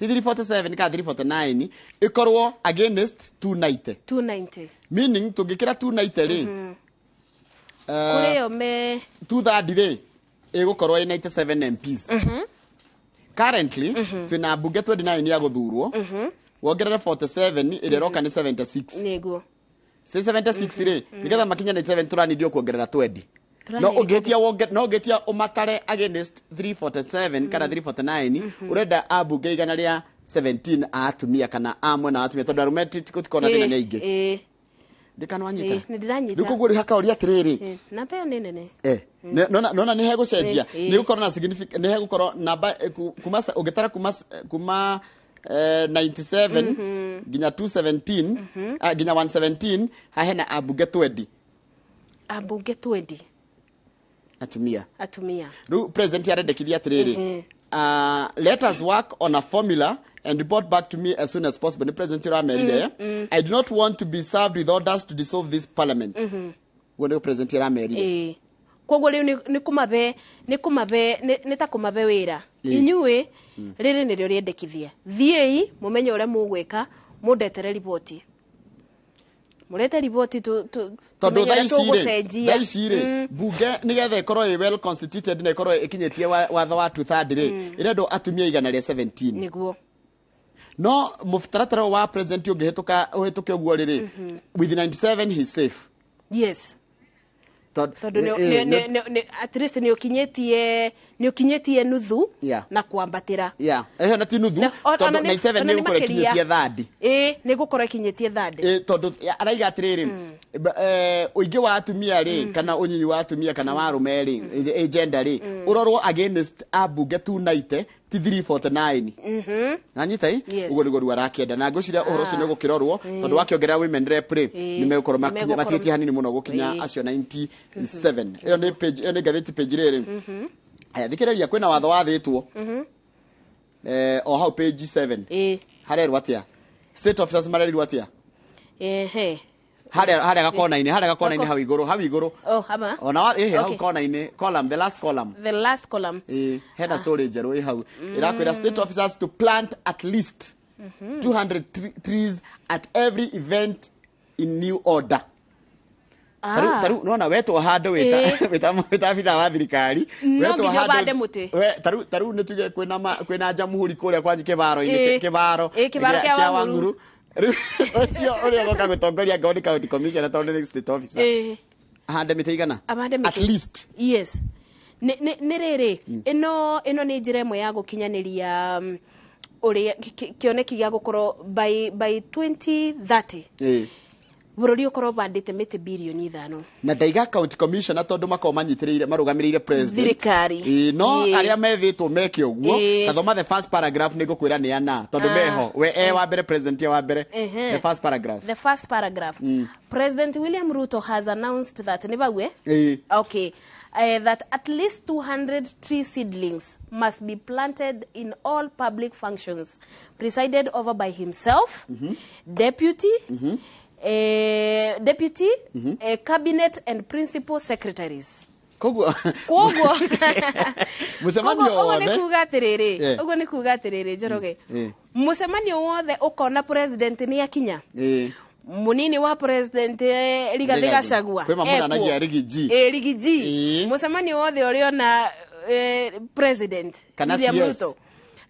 347 ka 349 ikorwo against 290 meaning tungikira 290 ri kurio me tuthandi ri igukorwo 97 MPs currently twina bunge 29 ya guthurwo wongerere 47 ire roka ni 76 niguo 76 ri nigetha makinya 97 turanidio kuongerera 20 no ugetia umatare against 347 kana 349 urenda abunge igana ria 17 atumia kana amwe na atumia tondu arumeti tikona thina ni ingi ndikana wanyita ndikuguri haka uri atiriri na peo ni nene nona ni hegucenjia ni gukorwo na significant ni hegukorwo namba kuma ugitara kuma 97 ginya 217 ginya 117 hahena abunge 20 atumia ru president arendekithia atiriri let us work on a formula and report back to me as soon as possible. The president America, I do not want to be served with orders to dissolve this parliament. When the president America. Kogo riu ni kumabe ta kumabe wira inyue riri ni rio riendekithia thiei mumenye uria mugwika mundetere ripoti murete ripoti tondu thaicire bunge nigetha ikorwo i well constituted na ikorwo ikinyitie watho wa 2/3 ri irendo atumia igana ria 17 niguo no muftaratara wa president ungihituka uhituke uguo riri with 97 he is safe. Yes. Tondu at least ni ukinyetie nuthu na kuambatira na ti nuthu tondu 97 ni gukorwo ikinyetie thandi ni gukorwo ikinyetie thandi tondu araiga atiriri uingi wa atumia ri kana unyinyi wa atumia kana wa arume ri gender ri urorwo against abunge 290 ti 349 nanyita uguo niguo riu arakienda na ngwiciria uhoro ucio ni gukirorwo tondu wakiongerera women rep ri ni megukorwo matigitie hanini muno gukinya acio 97 iyo ni page iyo ni gatheti page riri aya thikiriria kwina watho wathitwo o how page 7 harerwa atia state officers marerwa atia haria gakona-ini hau iguru hama ona hau kona-ini column the last column hena story njeru hau irakwira state officers to plant at least 200 trees at every event in new order. Taru nona weto hande wita bida wa thirikari weto hande muti taru ne tuge kwina jamuhuri kuria kwa kibaro kia Wanguru ocio uri goka gutongoria ngoni county commissioner tondu ni state officer hande mitaigana at least yes ni riri ino ni njira imwe ya gukinyaniria uri kioneki gia gukorwo by 2030 bururi ukorwo bandite miti bilioni 5 na ndaiga county commissioner tondu makomanyitiriire marugamirire president thirikari no aria methitwo meke uguo kathoma the first paragraph niko kwira ni ana tondu meho we wa mbere president wa mbere the first paragraph President William Ruto has announced that nebawe okay that at least 200 tree seedlings must be planted in all public functions presided over by himself, deputy, cabinet and principal secretaries. Koguo musemanio wothe ugo ni kuga atiriri Njoroge musemanio wothe ukona president ni akinya munini wa president Rigathi Gachagua kwe mamuranagia Rigiji musemanio wothe urio na president William Ruto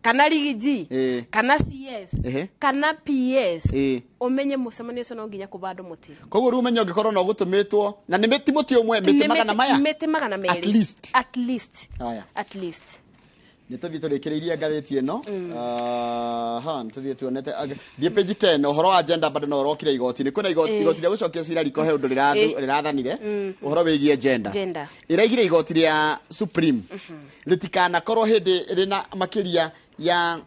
kana Rigiji kana CS kana PS umenye musemanio ucio no nginya kubando muti koguo ru umenye ungikorwo no gutumitwo na ni miti muti umwe miti magana maya miti magana meri at least nituthi turikiriria ngatheti eno nituthi tuonete thie page 10 uhoro wa agenda bado no rokire igoti ni kuna igoti ria gucokia cira riko he undu rirathanire uhoro wigie agenda iraigire igoti ria supreme ritikana korwo hindi rina makiria ya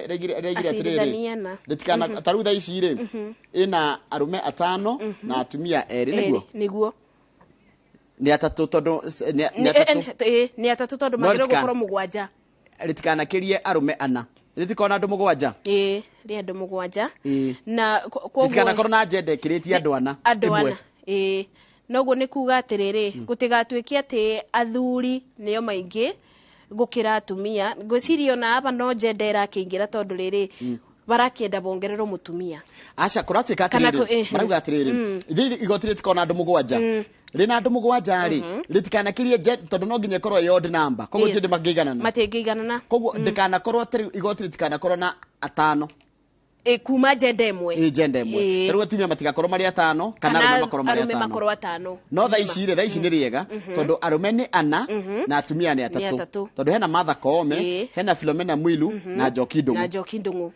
regira atiriri ritikana tarutha ici ri ina arume 5 na atumia 2 niguo ni atatu tondu ni atatu tondu magiro gukorwo mugwanja ritikana kirie arume 4 ritikona andu mugwanja ri andu mugwanja na ritikana korwo na agenda ikiritie andu 4 noguo ni kuga atiriri gutigatuikie ati athuri niyo maingi gukira atumia ngwicirio na aba no agenda irakingira tondu riri barakienda bongerero mutumia acha kuratuika atiriri marauga atiriri igoti ritikona andu mugwanja rina andu mugwanja ri ritikana kirie tondu no nginya korwo yo number koguo tindi matingiganana koguo ndikana korwo igoti ritikana korwo na 5 kuma agenda imwe riu atumia matigakorwo mari 5 kana arume makorwo mari 5 no tha ici ni riega tondu arume ni 4 na atumia ni 3 tondu hena Martha Koome hena Philomena Mwilu na Njoki Ndung'u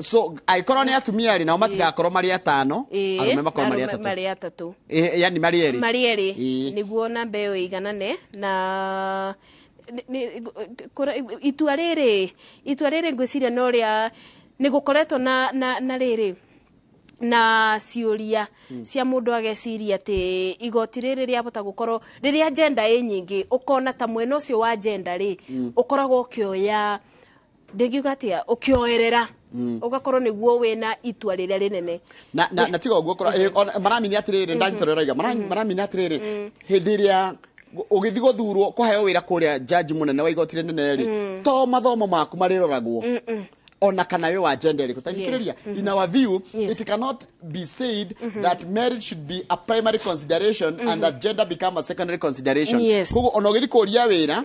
so aikorwo ni atumia ri nao matigakorwo mari 5 arume makorwo mari 3 yani mari eri niguo na mbeo iganane na itua riri ngwiciria no ria nigukoretwo na riri na ciuria cia mundu ageciria ati igoti riri ria bota gukorwo riria agenda nyingi ukona ta mwena ucio wa agenda ri ukoragwo ukioya ndegiugatia ukioerera ugakorwo niguo wena itua riria rinene na tiga uguo maramini atiriri ndagithorera maramini atiriri hindi ria ugithi guthurwo kuheo wira kuria judge munene wa igoti rinene ri to mathomo maku mariroragwo ona kana we wa agenda ri kutangikiriria in our view it cannot be said that marriage should be a primary consideration and that gender become a secondary consideration koguo ona ugithi kuria wira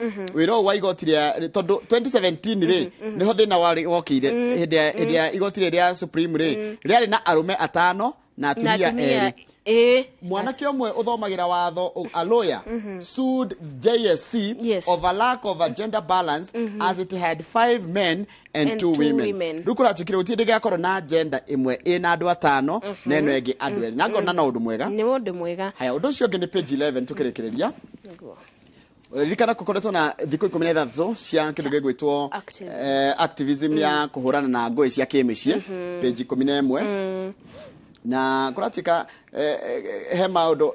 wa igoti ria tondu 2017 ri niho thina wari wokire hindi ya igoti ria supreme ri riari na arume 5 na atumia 2 mwanake omwe uthomagira watho a lawyer sued JSC over lack of a gender balance as it had 5 men and 2 women rukura chikire utinde gakorwo na gender imwe ina andu 5 na eno engi andu 2 na ngona na undu mwega ni undu mwega haya undu ucio ngi ni page 11 tukirekereria rikana kukoretwo na thikũ 13 cia kindu gĩgwĩtwo activism ya kuhurana na ngũĩ cia kĩmĩciĩ page 11 na kuratika he maundu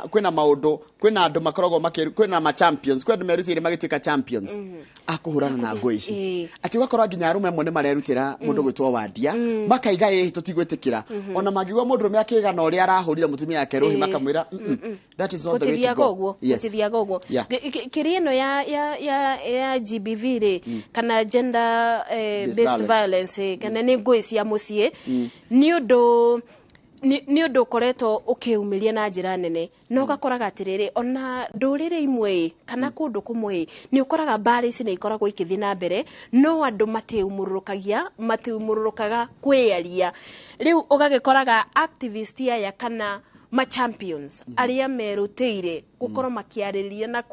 kwina maundu kwina andu makoragwo kwina ma champions kwina merutire magituika champions akuhurana na ngũĩ ici ati wakorwo nginya arume amwe ni marerutira mundu gwitwo Wandia makaiga tutigwitikira ona magigwa mundu rume akigana uria arahurira mutumia yake ruhi makamwira that is not the way to go gutithiaga uguo kirieno ya GBV ri kana gender based violence kana ni ngũĩ cia muciĩ ni undu ukoretwo ukiumiria na njira nene no gakoraga atiriri ona ndurire imwe kana kundu kumwe ni ukoraga mbari ici ni ikoragwo ikithi na mbere no andu matiumururukaga kwiaria riu ugagikoraga activist aya kana ma champions aria merutire gukorwo makiaririria na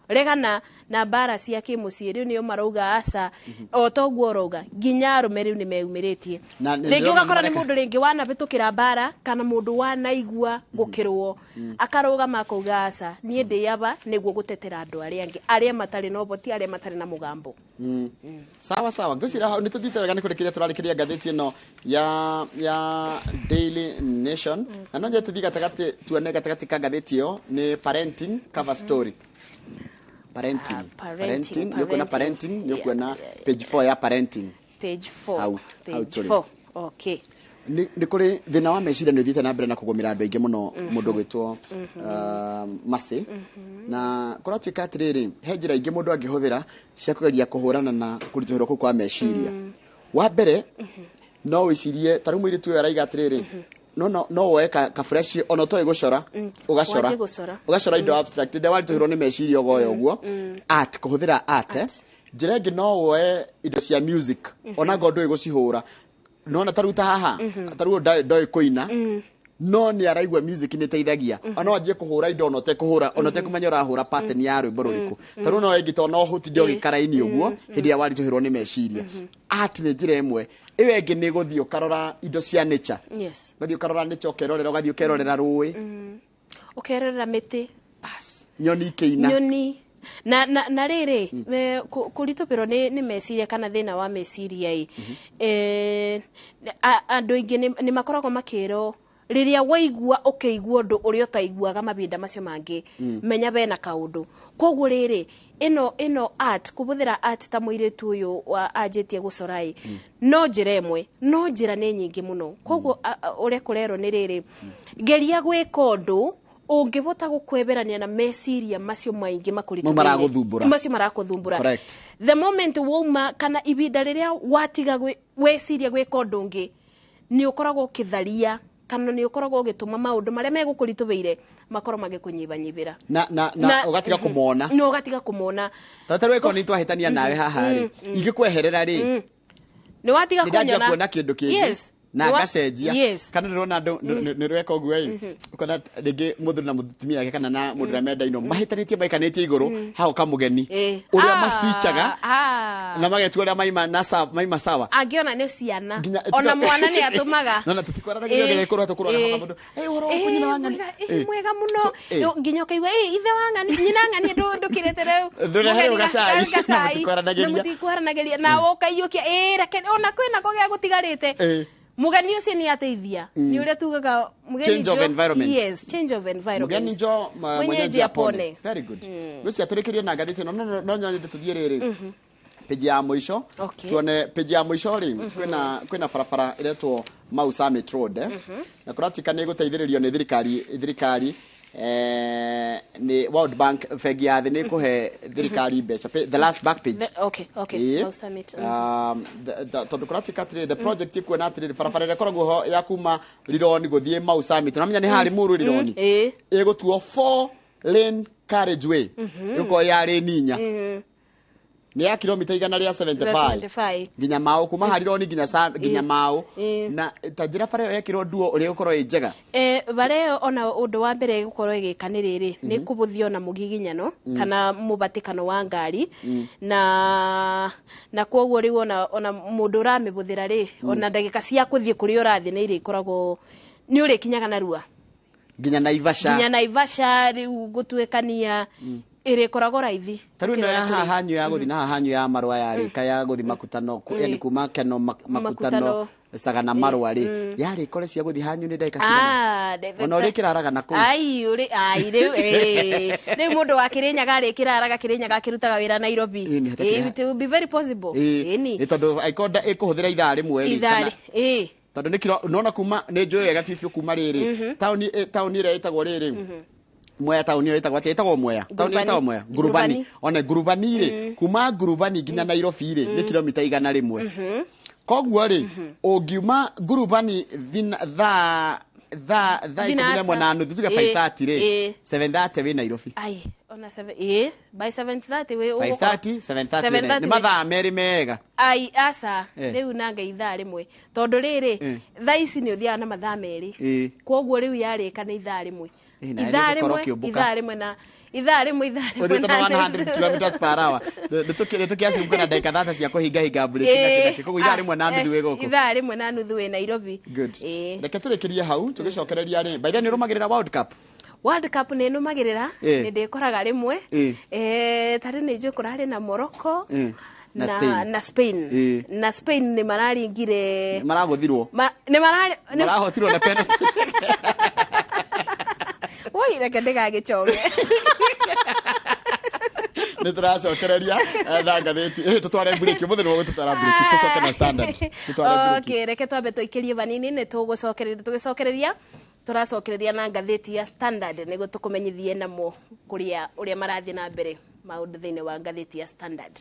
regana na bara cia kimuciĩ riu nio marauga aca o toguo roga nginya arume riu nimeumirĩtie rĩngĩ ugakora nĩ mũndũ rĩngĩ wanabĩtũkĩra bara kana mũndũ wanaigua gũkĩrwo akarũgama akauga aca niĩ ndĩaba nĩguo gũtetera andũ arĩa angĩ arĩa matarĩ na ũboti arĩa matarĩ na mũgambo. Sawa sawa ngwĩciria nĩ tũthiĩte wega nĩ kũrĩkĩria tũrarĩkĩria ngathĩti ĩno ya Daily Nation na no nje tũthiĩ gatagatĩ tuone gatagatĩ ka ngathĩti ĩyo nĩ parenting cover story. Parenting nĩ kuona parenting nĩ kuona page 4 ya parenting page 4 okay. Nĩ kũrĩ thĩna wa meciria nĩ ũthiĩte na mbere na kũgũmĩra andũ aingĩ mũno mũndũ gwĩtwo Mercy na kũratuĩka atĩrĩrĩ he njĩra ingĩ mũndũ angĩhũthĩra cia kũgeria kũhũrana na kũritũhĩrwo kũu kwa meciria. Wa mbere no wĩcirie ta rĩu mũirĩtu ũyũ araiga atĩrĩrĩ no woe ka fresh ona ũtoĩ gũcora ũgacora indo abstract nde waritũhĩrwo nĩ meciria ũgoya ũguo art kũhũthĩra art njĩra ĩngĩ no woe indo cia music ona ngo ndũĩ gũcihũra nona taruta haha taruo ndoi kũina no nĩ araigua music nĩ teithagia ona wanjie kũhũra indo ona ũtekũhũra ona ũtekũmenya ũrahũra pattern ya rwĩmbo rũrĩkũ taruo no ĩngĩ no hutinde ũgĩkaraini ũguo hĩndĩ ya waritũhĩrwo nĩ meciria art nĩ njĩra ĩmwe ĩyo ĩngĩ nĩ gũthiĩ ũkarora indo cia nature gũthiĩ ũkarora nature ũkerorera ũgathiĩ ũkerorera rũĩ ũkerorera mĩtĩ nyoni ikĩina na rĩrĩ kũritũhĩrwo nĩ meciria kana thĩna wa meciria andũ aingĩ nĩ makoragwo makĩrwo rĩrĩa waigua ũkĩigua ũndũ ũrĩa ũtaiguaga mabinda macio mangĩ menya bena kaũndũ koguo rĩrĩ ĩno art kũbũthĩra art ta mũirĩtu ũyũ anjĩtie gũcora no njĩra ĩmwe no njĩra nĩ nyingĩ mũno koguo ũrĩa kũrerwo nĩ rĩrĩ geria gwĩka ũndũ ũngĩbota gũkweberania na meciria macio maingĩ macio marakũthumbũra the moment wauma kana ibinda rĩrĩa watiga weciria gwĩka ũndũ ũngĩ nĩ ũkoragwo ũkĩtharia kana nĩ ũkoragwo ũgĩtũma maũndũ marĩa megũkũritũbĩire makorwo magĩkũnyibanyibĩra na ũgatiga kũmona no ũgatiga kũmona tata rwĩko nĩ twahĩtania nawe haha rĩ ingĩkweherera rĩ nĩ watiga kuona kĩndũ kĩngĩ na ngacenjia kana ndĩrona andũ nĩ rweka ũguo ũkona rĩngĩ mũndũ na mũtumia yake kana na mũndũ na mendaino mahĩtanĩtie maikanĩtie igũrũ haoka mũgeni ũrĩa maswichaga na magetua ũrĩa maima sawa angĩona nĩ ciana ona mwana nĩ atũmaga na tũtikwaranagia nginya gĩkũrũ tũkũrora mũndũ ũhoro waku nyina wa ng'ani mwega mũno nginya ũkaigua ithe wa ng'ani nyina ng'ani ndũkĩrĩte rĩu ndũrehere gacai na mũtikwaranagĩria na ũkaiyũkia reke ona kwĩna ko gĩa gũtigarĩte mugeni ucio ni ateithia ni uria tugaga mugeni change of environment change of environment mugeni jo mwenyeji apone very good gucia turikirie na ngathiti no nyonye tuthie riri page ya mwisho tuone page ya mwisho ri kwina barabara iretwo Mau Summit Road na kuratika ni guteithiririo ni thirikari ni World Bank fegi ya thĩ nĩ kũhe thirikari mbeca the last back page Mau Summit tondũ kũratika atĩrĩ the project ĩkuona atĩrĩ barabara ĩrĩa ĩkoragwo ho ya kuma Rironi gũthiĩ Mau Summit na menya nĩ harĩ Mũrũ Rironi ĩgũtuo 4 lane carriageway ĩkorwo yarĩ ninya ni ya kilomita igana rĩa 75 nginya Mau kuma Harironi nginya Mau na tajira bara yekirwo nduo uri gukorwo njega bare ona undu wa mbere gukorwo igikaniriri ni kubuthio na mugiginyano kana mubatikano wa ngari na kwoguo riu ona mundu uramibuthira ri ona ndagika cia kuthie kuri urathi ni iri koragwo ni uri kinyaga na rua nginya Naivasha riu gutuikania ire koragwo raithi taru no ya hanyu ya guthi na hanyu ya marwa ya rika ya guthi makutano yani kuma keno makutano sagana marwa ri yari kore cia guthi hanyu ni ndeka cigana ona uri kiraraga na kuu riu mundu wa Kirinyaga ri kiraraga Kirinyaga kirutaga wira Nairobi it will be very possible ni tondu aikonda ikuhuthira ithaa rimwe ri kana tondu ni kiro nona kuma ni njoyo ya gafifi kuma riri tauni ire itagwo riri Mwea tauni yoitagwo atĩtagwo Mwea tauni yoitagwo Mwea Ngurubani ona Ngurubani ri kuma Ngurubani nginya Nairobi ri ni kilomita 100 koguo ri ungiuma Ngurubani tha ikumi mwana nuthu tuge 5:30 ri 7:30 wi Nairobi ona 7 by 7:30 we 7:30 ni mathaa meri mega asa riu nanga ithaa rimwe tondu riri thaa ici ni uthia na mathaa meri koguo riu yarika ni ithaa rimwe ithaa rimwe na ithaa rimwe Uthite 100 kilometers per hour. Tukiasi gukana ndagika 30 cia kuhinga break na koguo ithaa rimwe na nuthu we goko. Ithaa rimwe na nuthu we Nairobi. Good. Reke turikirie hau tugicokereria ri. By the way ni rumagirira World Cup. World Cup nä nå magä rä ra nä ndä koraga rä mwe tarä nä njå kå rarä na Morocco na Spain na Spain nä mararingire maragåthirwo nä marahotirwo na penalty woi reke ndä gagä coge nä tå racokereria na ngathäti tå tware break må thä nä gå tå twara break tå coke na standard reke twambe tå ikä rie vanini nä tå gä cokereria turacokereria na ngatheti ya Standard niguo tukumenyithie namo kuria uria marathie na mbere maundu thiini wa ngatheti ya Standard.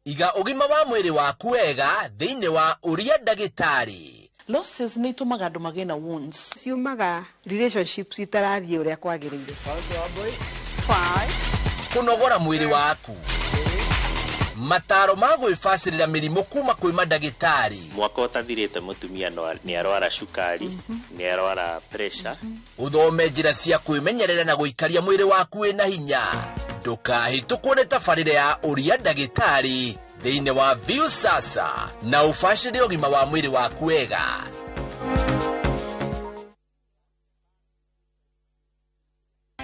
Iga ugima wa mwiri waku wega thiini wa uria ndagitari. Losses ni tumaga andu magena wounds. Ciumaga relationships itarathie uria kwagirire. Kunogora mwiri waku. Mataro ma gwibacirira mirimo kuma kwi mandagitari. Mwaka utathirite mutumia ni arwara shukari, ni arwara pressure. Uthome njira cia kwimenyerera na guikaria mwiri waku wina hinya. Ndukahitukwo ni tabarire ya uria ndagitari thiini wa View Sasa na ufacire ugima wa mwiri waku wega.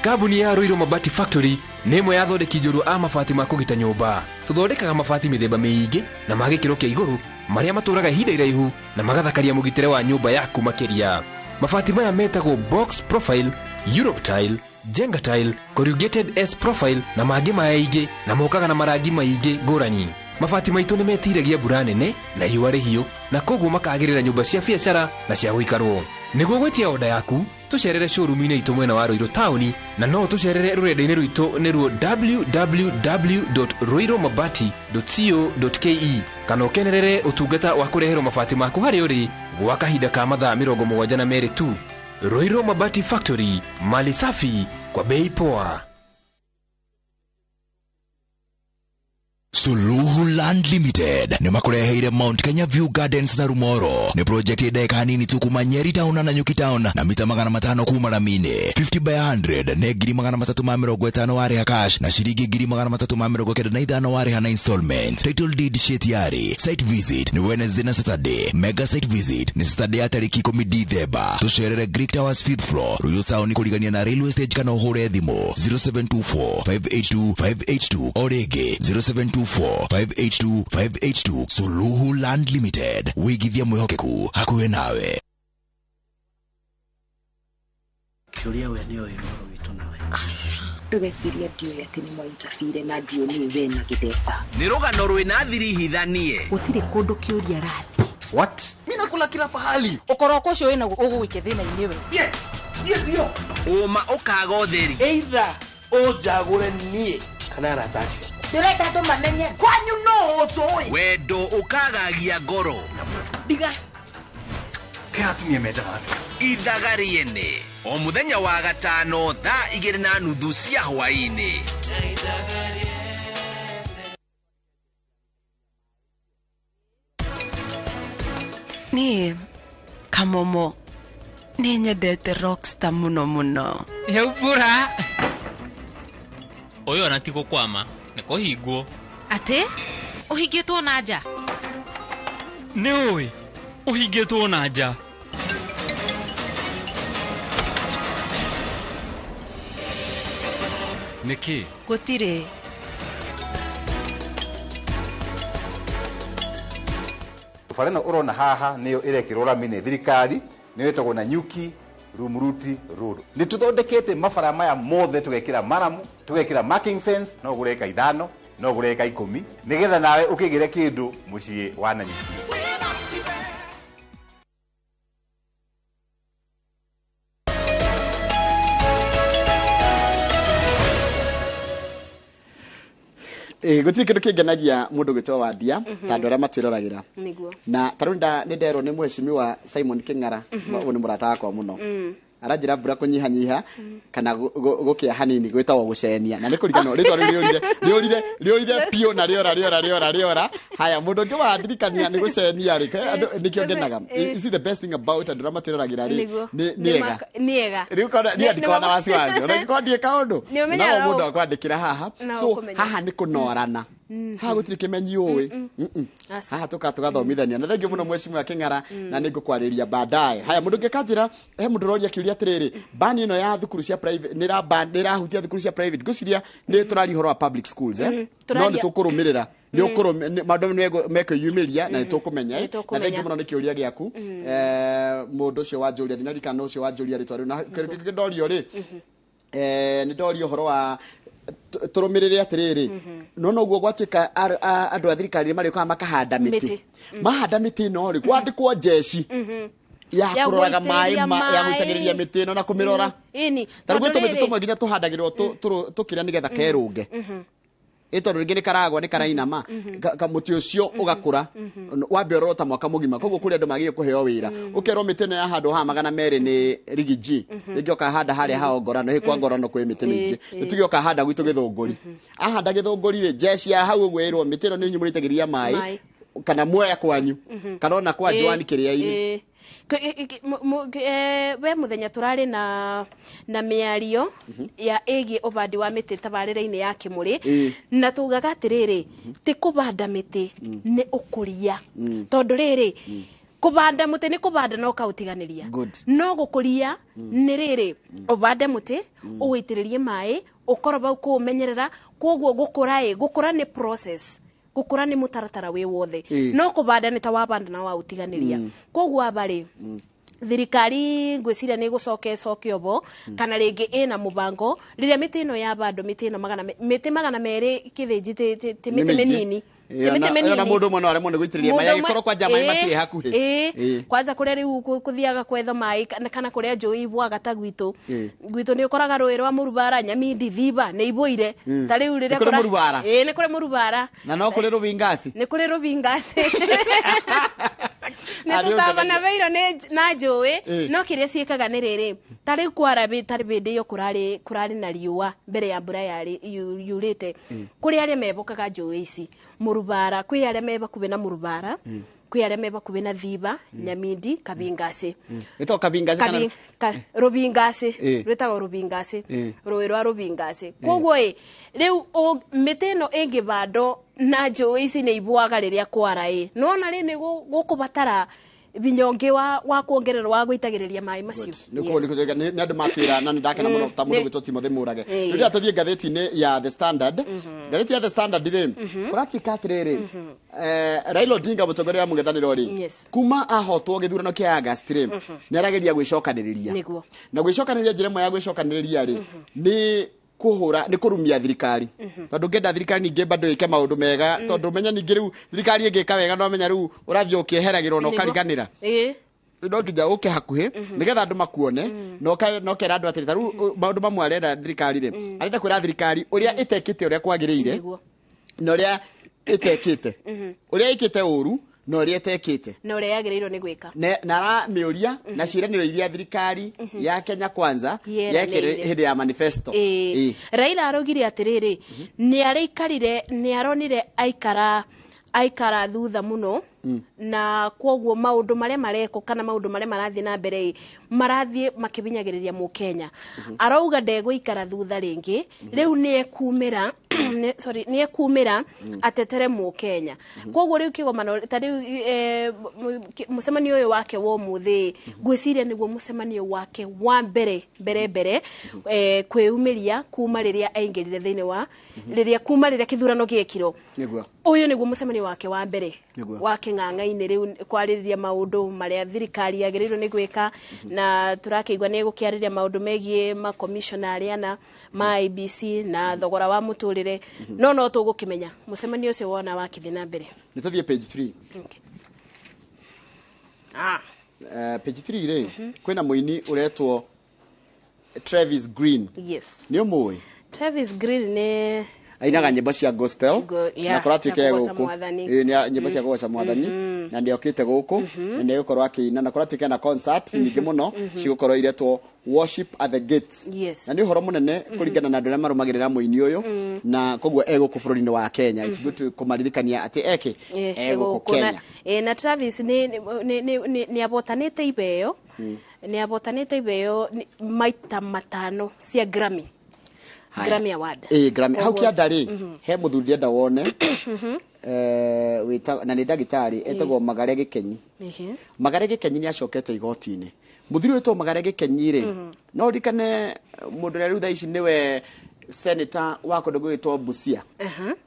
Kambuni ya Ruiru Mabati Factory nĩ ĩmwe ya thondeki njũru a mabati ma kũgita nyũmba. Tũthondekaga mabati mĩthemba mĩingĩ na ma gĩkĩro kĩa igũrũ marĩa matũraga ihinda iraihu na magathakaria mũgitĩre wa nyũmba yaku makĩria. Mabati maya metagwo box profile, Europe tile, Jenga tile, corrugated S profile na mangĩ maingĩ na mokaga na marangi maingĩ ngũrani. Mabati maitũ nĩ metiragia mbura nene na riũa rĩhiũ na koguo makagĩrĩra nyũmba cia biacara na cia gũikarwo. Nĩguo gwetia oda yaku tucerere showroom-inĩ itũ mwena wa Ruiru town na no tucerere rũrenda-inĩ rwitũ nĩruo www.ruirumabati.co.ke kana ũkenerere ũtungata wa kũreherwo mabati maku harĩa ũrĩ gwa kahinda ka mathaa 72 tu. Ruiru Mabati Factory, mali safi kwa bei poa. Suluhu Land Limited ni makureheire Mount Kenya View Gardens na Rumoro. Ni project ya dakika nini tu kuma Nyeri Town na Nyuki Town na mita 500 kuma Ramine. 50 by 100 ne ngiri 350 wari ha cash na shiringi ngiri 395 wari ha na installment. Title deed shetiari. Site visit ni Wednesday na Saturday. Mega site visit ni Saturday ya tariki 10 Disemba. Tusherere Greek Towers 5th floor. Ruiru Town kuligania na railway stage kana uhore thimo 0724 582 582 orege 0724 582 Suluhu Land Limited. Wigithia mwihokeku hakuhe nawe. Kiuria we nio iNooro witu nawe. Ndugeciria ndio ati ni mwaitafire na ndio ni we na gidesa. Ni rugano rwina thiri hithanie. Gutire kundu kiuria rathi. What? Mina kula kila pahali. Ukoroko cio wina ugugwike thina iniwe. Ndio. Uma ukaga utheri. Either ojagure nie kana ratashi. Direka ndo mamenye kwanyu no otoi. Wendo ukagagia ngoro. Diga. Katumie meta watu. Ithagariene. O muthenya wa gatano thaa 2:30 cia hwaini. Ni Kamomo ni nyendete rockstar muno. Yaupura. Oyo anatiko kwama niko higwo. Ate? Uhigitwo na nja. Ni oi. Uhigitwo na nja. Niki. Gutire. Tufareno urona haha niyo irekirwo ramine thirikari niyo etagwo na Nyuki Rumuruti Road. Ni tuthondekete mabara maya mothe tugekira maramu, tugekira marking fence, no gureka 5, no gureka 10, nigetha nawe ukigire kindu mucii wa Nanyuki. Gutiri kindu kingenagia mundu gwitwa Wadia tandu ara matwirораgira niguo na tarunda ni ndero ni mheshimiwa Simon King'ara ubu ni murata wakwa muno aranjira mbura kunyihanyiha kana gukia hanini gwitagwo gucenia na nikurigano ritwa riorire pio na riora haya mundu ngi wadirikania ni gucenia ri nikio ngenaga is the best thing about andu ramatiriragira ri niega riu kana ni andikona wasiwasi ona ngikondie kaundu na mundu akwandikira haha so haha ni kunorana ha gutiri kimenyi uwi haha tugathomithania na thengi muno mwecimu King'ara na ningũkwariria baadaye haya mundu ngikanjira mundu roria kiuria atiriri bani ino ya thukuru cia private nirahutia thukuru cia private guciria ni turari horo wa public schools no ni tukurumirira ni ukuru maundu meko yumiria na ni tukumenya na thengi muno ni kiuria giaku mundu ucio wa Julia dinarikana ucio wa Julia ritwa na ndorio ri ni ndorio horo wa turumirire atiriri no guo gwatika andu a thirikari mari kwa makahanda miti mahanda miti no ri kwandikwo jeshi ya kuroraga mai ya guitagiriria miti no na kumirora ini tarugwe miti tumwe nginya tuhandagirwo tukira nigetha kerunge ito ringine karagwa ni karainama kamuti ucio ugakura wambe orota mwaka mugima koguo kuri andu magiye kuheo wira ukero miti no ya handu ha 200 ni rigiji ringi okahanda haria haongorano hikwa ngorano kwi miti mingi nitugi okahanda gwitu githunguri ahanda githunguri ri jeshi ya hau gwirwo miti no ni nyumuritagiriria mai kana muoya kwanyu kana ona kwa Joani kiria-ini we muthenya turari na miario ya igi ubandi wa miti tabarira-ini ya Kimuri na tugaga atiriri ti kubanda miti ni ukuria tondu riri kubanda muti ni kubanda no kautiganiria no gukuria ni riri ubande muti uwitiririe mai ukoroba kumenyerera koguo gukura ni process gukura ni mutaratara we wothe no kubanda ni ta wabanda na wautiganiria koguo abari thirikari ngwiciria ni gucoke obo kana ringi ina mubango riria miti ino ya bando miti ino magana meri kithinji ti miti minini na mundu mwana aremo ni guitiriria mai agikoro kwa jamai mati hakuhi kwanza kuria riu kuthiaga kwetho mai kana kuria njui ibwaga ta gwitu ni ukoraga rui rwa Murubara Nyamindi Thiba ni ibuire ta riu riria kuri Murubara ni kuri Murubara na no kuri Rubingasi ni kuri Rubingasi ni tutabana beiro na njui no kiria ciikaga ni riri ta riu kwara tari bindi yo kurari na riua mbere ya mbura yari yurite kuri aria mebukaga njui ici Murubara kwi aria mebakuwe na Murubara kwi aria mebakuwe na Thiba Nyamindi Kabingasi ito Kabingasi kana Rubingasi rwetago Rubingasi rui rwa Rubingasi koguo riu miti no ingibando na njui ici ni ibwaga riria kwara nona ri ni gukubatara binyonge wa kuongerera wa guitagiriria mai macio niko ni andu matwira na ndakena muno ta mundu gwitwo Timothy Murage riria tuthie ngatheti-ini ya The Standard ngatheti ya The Standard ri kuratika atiriri Raila Odinga mutongoria wa mung'ethaniro ri kuma ahotwo githurano kia August ri ni arageria gwicokaniriria na gwicokaniriria njira imwe ya gwicokaniriria ri ni kuhura ni kurumia thirikari tondu ngenda thirikari ninge bado ike maundu mega tondu menya ninge riu thirikari ingika wega no menya riu urathie ukieheragirwo no kariganira no nginya uke hakuhi nigetha andu makuone no kera andu atiri taru maundu mamwe arenda thirikari ri arenda kwira thirikari uria itekite uria kwagirire no uria itekite uria ikite uru no uria itekite no uria yagirirwo ni gwika na ara miuria na ciiraniro iria thirikari ya Kenya Kwanza yekire hindi ya manifesto Raila arogire atiriri ni arikarire ni aronire aikara thutha muno na kwoguo maundu maria mareko kana maundu maria marathie na mbere marathie makibinyagiriria mu Kenya arauga ndegũikara thutha ringi riu ni ekumira atetere mu Kenya kwoguo riu kigomano ta riu mucemanio uyu wake wo muthi ngwiciria niguo mucemanio wake wa mbere kwiyumiria kuma riria aingirire thiini wa riria kithurano giekiro uyu niguo mucemanio wake wa mbere wa king'ang'a-ini riu kwaririria maundu maria thirikari yagirirwo ni gwika na turakeigwa ni gukiariria maundu megie ma commissioner ariana ma IBC na thogora wa muturire no tugukimenya mucemanio ucio wona wakithi na mbere ni tuthie page 3 page 3 ri kwina muini uretwo Travis Green ni umui Travis Green ni ainaga nyimbo cia gospel na kuratwike guku ni nyimbo cia gogoca mwathani na ndio okite guku na ndio gukorwa akina na korati kana concert nyingi muno cigukorwo iretwo worship at the gates na ni horo munene kuringana na ndore marumagirira muini uyu na kogwo ego ku bururi-ini wa Kenya it's good to kumaririkania ati ego ku Kenya na Travis ni abotanite ibeo ni abotanite ibeo maita matano cia Grammy Grammy Award Grammy hau kiandari he muthuri enda wone wita na ni ndagitari etagwo Magare Gikenyi Magare Gikenyi ni acokete igoti-ini muthuri wetwo Magare Gikenyi ri no rikane mundu riu tha ici niwe senator wa kundu gwitwo Busia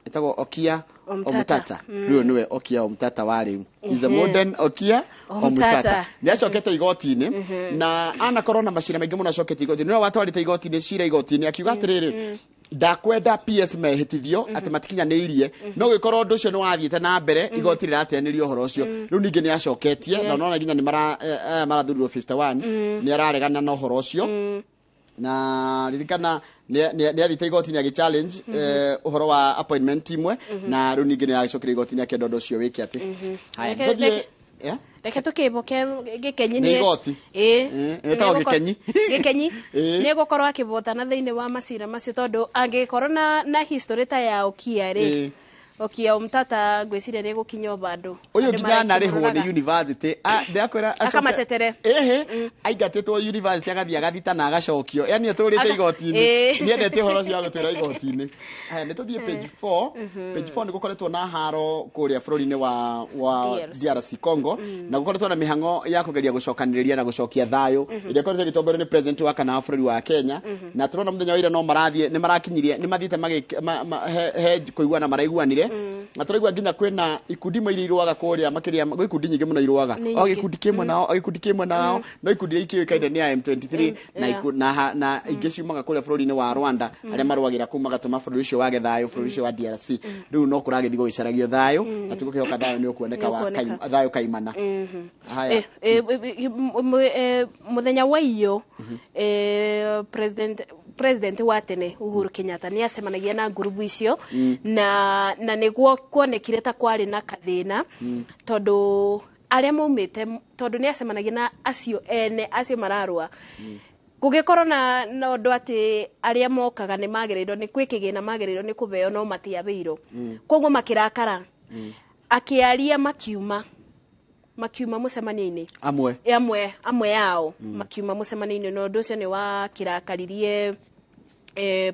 etagwo Okia Omutata riu niwe Okia Omutata wa riu is the modern Okia Omutata ni acokete igoti-ini na ana corona mashira maingi muno acokete igoti-ini no watwarite igoti-ini cira igoti-ini akiuga atiriri ndakwenda PS mehitithio ati matikinyaniirie no gikorwo undu ucio ni wathiite na mbere igoti rirateanirio horo ucio riu ningi ni acoketie na unaona nginya ni marathurirwo 51 ni araregana na horo ucio na ririkana ni athite igoti-ini agi challenge uhoro wa appointment imwe na riu ningi ni acokire igoti-ini akenda undu ucio wiki ati haya reke tukiboke Gikenyi ni igoti etagwo Gikenyi Gikenyi ni gukorwo akibotana thiini wa macira macio tondu angikorwo na history ta ya Okia ri Okia Omutata gwiciria ni gukinya bandu uyu nginya na rihwo ni university ndakwira akamatetere aingatitwo university agathita na agacokio yani aturite igoti-ini ni endete horo cio agutwira igoti-ini ni tuthie page 4 page 4 ni gukoretwo na haro kuria bururi-ini wa DRC Congo na gukoretwo na mihango ya kugeria gucokaniria na gucokia thayo iria koretwo gitomberio ni president wa kana bururi wa Kenya na turona muthenya wa ira no marathie ni marakinyirie ni mathite he kuiguana maraiguanire na turaigua nginya kwina ikundi iria iruaga kuria makiria ikundi nyingi muno iruaga o gikundi kimwe nao no ikundi iki kaida ni M23 na ingi ciumaga kuria bururi-ini wa Rwanda aria marwagira kuma gatuma bururi ucio wage thayo bururi ucio wa DRC riu no kuragethi guicaragio thayo na tugukihoka thayo ni ukuoneka wa thayo kaimana haya muthenya wa iyo president wa tene Uhuru Kenyatta ni acemanagia na ngurubu icio na niguo kuonekire ta kwari na kathina tondu aria maumite tondu ni acemanagia na acio mararua gugikorwo na undu ati aria mokaga ni magereirwo ni kwikigina magereirwo ni kubeo no matiabeirwo koguo makirakara akiaria makiuma mucemanio-ini amwe yao makiuma mucemanio-ini no undu ucio ni wa kirakaririe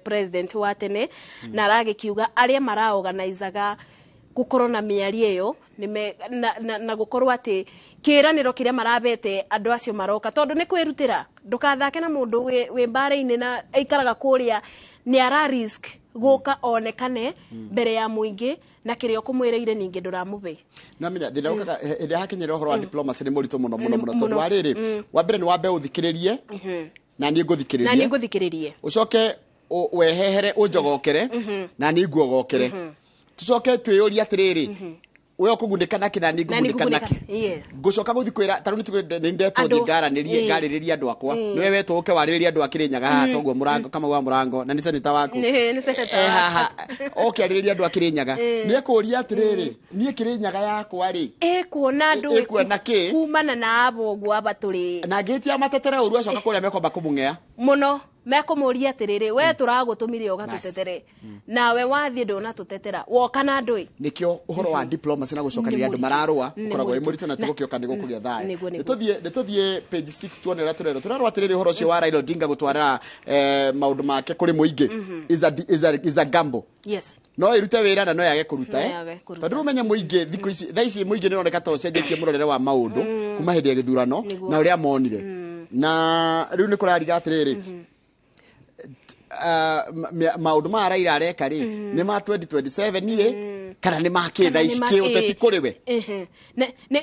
president wa tene na aragikiuga aria maraorganizaga gukorwo na miario iyo na gukorwo ati kiraniro kiria marabete andu acio maroka tondu ni kwirutira ndukathake na mundu wi mbara-ini na aikaraga kuria ni ara risk guka onekane mbere ya muingi na kirio kumwireire ningi nduramube na minya thina ukaga ende hakinyira uhoro wa diplomacy ni murito muno tondu wa riri wa mbere ni wambe uthikiririe na ni nguthikiririe ucoke wehehere unjogokere na ni nguogokere tucoke twiyuria atiriri we okuguneka naki na ni nguguneka naki ngucoka guthi kwira taru ni ndetwo thingara ngaririria andu akwa niwe wetwo uke waririria andu akirinyaga haha toguo murango kama wa murango na ni seneta waku ni seneta haha oke aririria andu akirinyaga ni ekuria atiriri ni kirinyaga yakwa ri kuona andu ekuona ki kumana na abo gwa baturi na ngitia matetere uru acoka kuria mekomba kumungea muno mekumuria atiriri we turagutumire ugatutetere nawe wathie ndona tutetera woka na ndui nikio uhoro wa diplomacy na gucokaniria andu mararua ukoragwo wi murito na tugukioka ni gukugia thayo nituthie page 6 tuonera turarwa atiriri uhoro cio wa Raila Odinga gutwara maundu make kuri muingi is a gamble no irute wira na no yage kuruta tondu umenya muingi thiku ici tha ici muingi ni oneka to cenjetie murorere wa maundu kuma hindi ya githurano na uria monire na riu ni kurariga atiriri maundu ma Raila areka ri ni ma 2027 ni kana ni ma kitha ici kiuteti kuriwe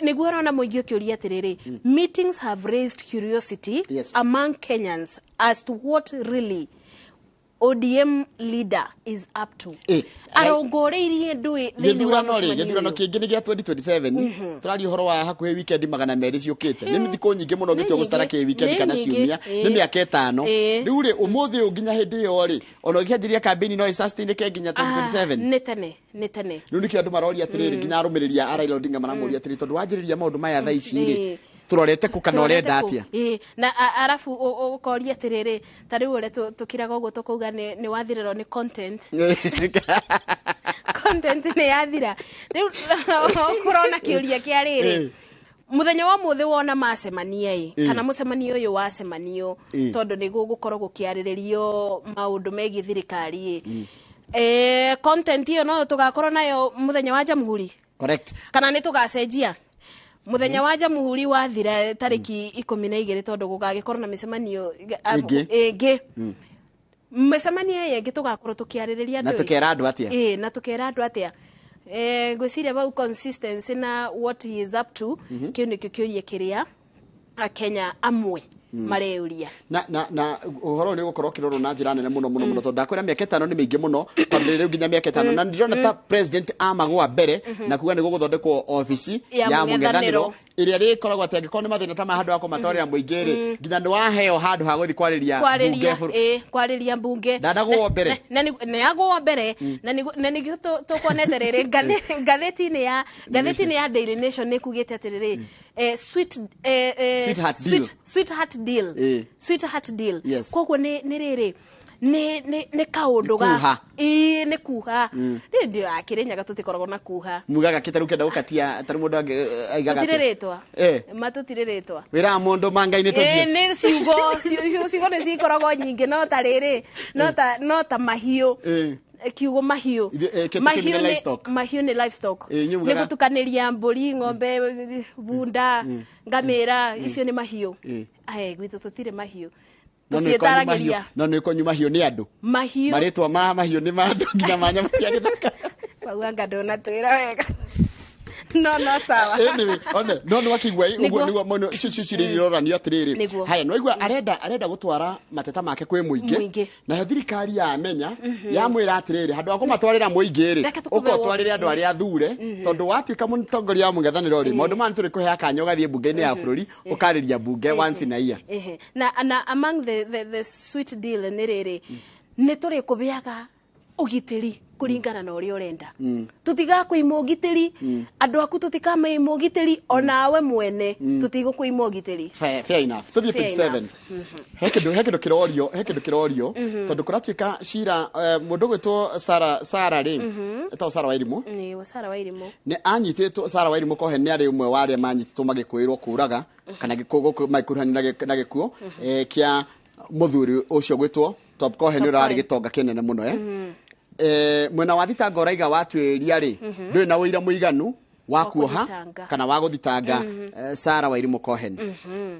niguo rona muingi ukiuria atiriri meetings have raised curiosity among Kenyans as to what really ODM leader is up to. Arongoreirie ndui thini wa githurano kingi ni gia 2027 turari uhoro wa hakuhe weekend 200 ciukite ni thiko nyingi muno gitio gustara ki weekend kana ciumia ni miaka 5 riu ri umuthi unginya hindi yo ri ono gianjiria campaign no sustain ke nginya 2027 ni tene riu ni kindu marori atiriri nginya arumiriria Raila Odinga maramuria atiri tondu wanjiriria maundu maya thaa ici ri turorete ku kana urenda atia na arafu ukoria atiriri ta riu ure tukiraga uguo tukuga ni wathiriro ni content content ni yathira riu kurona kiuria kia riri muthenya wa muthi wona macemania kana mucemanio uyu wacemanio tondu ni gugukorwo gukiariririo maundu megi thirikari content iyo no tugakorwo nayo muthenya wa Jamhuri correct kana ni tugacenjia muthenya wa Jamhuri wathira tariki 12 tondu gugagikorwo na micemanio ingi micemanio yengi tugakorwo tukiaririria na tukera andu atia na tukera andu atia gwiciria bau consistency na what he is up to kiu nikio kiuria kiria Kenya amwe mareuria na uhoro ni gukorwo kiroro na njira nene muno tondu akwira miaka 5 ni mingi muno kwambire riu nginya miaka 5 na ndirona ta president amagwa mbere na kuga ni guguthondekwo office ya mungethaniro iria ri koragwo atengikorwo ni mathina ta mahandu ako matwarira muingiri nginya ni waheo handu ha guthi kwariria bunge ndanaguo mbere na yaguo mbere na ni tukonete riri gatheti ni ya Daily Nation ni kugite atiriri sweetheart deal kogwo ni riri ni kaundu ga ni kuha ndio akirenyaga tutikoragwo na kuha mugaga kitaru kenda gukatia taru mundu aigaga tutireretwa matutireretwa wira mundu mangaine tuthie ni ciugo ni cikoragwo nyingi no ta riri no ta mahiu kiugo mahiu ni livestock ni gutukaniria mburi ng'ombe bunda ngamira icio ni mahiu gwitu tutire mahiu tucietaragiria no ni konyu mahiu ni andu maritwa mahiu ni mandu nginya manyama cia githaka pauanga ndona twira wega no sawa anyway no wakigwa uguo ni mono ciciririroranio atiriri haya no igwa arenda gutwara mateta make kwi muingi na thirikari ya amenya ya mwira atiriri handu akumatwarira muingiri ukotwarire andu aria athure tondu watuika mutongoria wa mungethaniro ri maundu mani turi kuhe akanyo gathie bunge-ini ya bururi ukariria bunge once in a year na among the sweet deal ni riri ni turi kubiaga ugitiri kuringana na uri urenda tutigakwima ugitiri andu aku tutikamaima ugitiri onawe mwene tutigukuma ugitiri fair enough tuthie page 7 hekindu kirorio tondu kuratuika cira mundu gwitwo Sara ri etwa Sara Wairimu Sara Wairimu ni anyititwo Sara Wairimu kohe ni ari umwe wa aria manyititwo magikuirwo kuraga kana gikugo maikuruhani na gikuo kia muthuri ucio gwitwo Top Kohe ni urari gitonga kinene muno mwena wa thitanga uraiga watwiria ri nduri na wira muiganu wa kuoha kana wa guthitanga Sara Wairimu Cohen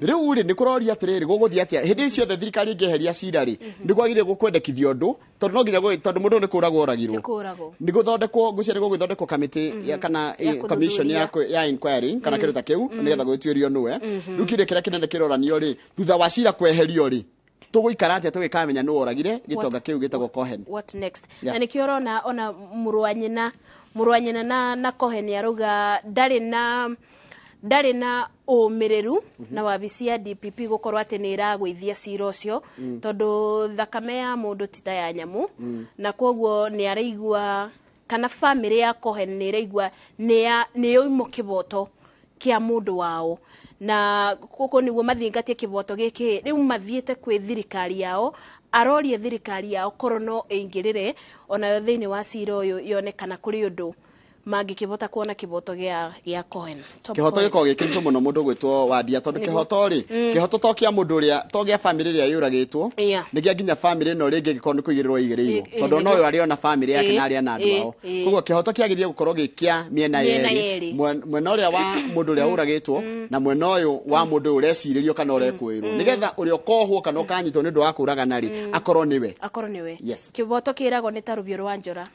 riu ri ni kuroria atiriri guguthia atia hindi icio the thirikari ingeheria cira ri ni kwagire gukwendekithio ndu tondu no nginya tondu mundu ni kuragwo oragirwo ni guthondekwo gucere guthondekwo committee kana commission ya inquiry kana kiruta kiu nigetha gwituirio niwe riu kire kira kinene kiroranio ri thutha wa cira kweherio ri tuguikara atia tugikamenya nu oragire gitonga kiu gitagwo Cohen what next na nikiorona ona murwanyina na Cohen aruga ndari na umiriru na wabici ya DPP gukorwo ati ni iragwithia cira ucio tondu thakame ya mundu tita ya nyamu na kwoguo ni araigua kana family ya Cohen ni iraigua ni yoimo kiboto kia mundu wao na koko niguo mathingatie kiboto giki riu mathiete kwi thirikari yao arorie thirikari yao korono ingirire ona thiini wa cira uyu yonekana kuri undu mangikibota kuona kiboto gia Cohen kihoto giko gikirito muno mundu gwitwo Wadia tondu kihoto ri kihoto to kia mundu ria to gia family ria yuragitwo ni gia nginya family no ringi gikorwo kuigirirwo igirirwo tondu no yo ari ona family yake na ari ana andu ao koguo kihoto kiagirie gukorwo gikia miena yeri mwena uria wa mundu ria uragitwo na mwena uyu wa mundu ureciririo kana urekwirwo nigetha uri okohwo kana ukanyitwo ni ndu wa kuraga ri akorwo niwe kiboto kiragwo ni tarubio rwa njora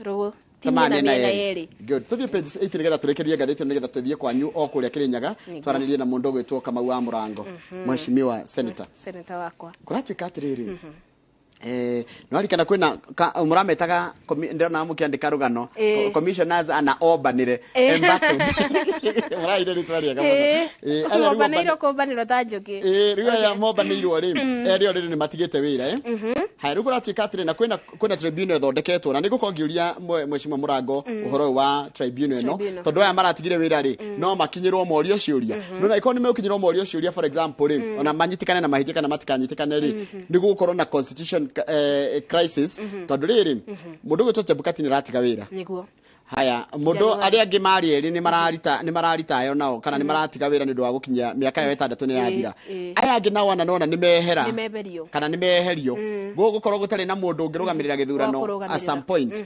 rugo tamani na yeri good tuthie page 8 nigetha turekerie gatheti nigetha tuthie kwanyu o kuria Kirinyaga twaranirie na mundu gwitwo Kamau wa Murango mheshimiwa senator wakwa kuratuika atiriri no rikana kwina murametaga ndona mukiandika rugano commissioners ana obanire embattled muraire ritwaria kama obanire kobaniro tajoki riwa ya mobanirwo ri erio ri ni matigite wira hai ruko ratikatire na kwina tribunal thondeketwo na niguko ngiuria mweshimwa murango uhoro wa tribunal no tondu aya maratigire wira ri no makinyirwo morio ciuria no na ikoni mekinyirwo morio ciuria for example ri ona manyitikane na mahitia kana matikanyitikane ri nigukorwo na constitution crisis tondu riri mundu gwitwo Bukati ni ratiga wira niguo haya mundu aria angi mari eri ni mararita yo nao kana ni maratiga wira ni ndu wa gukinya miaka yo 6 ni yathira aya angi nao nona ni mehera kana ni meherio gukorwo gutari na mundu ungirugamirira githurano at some point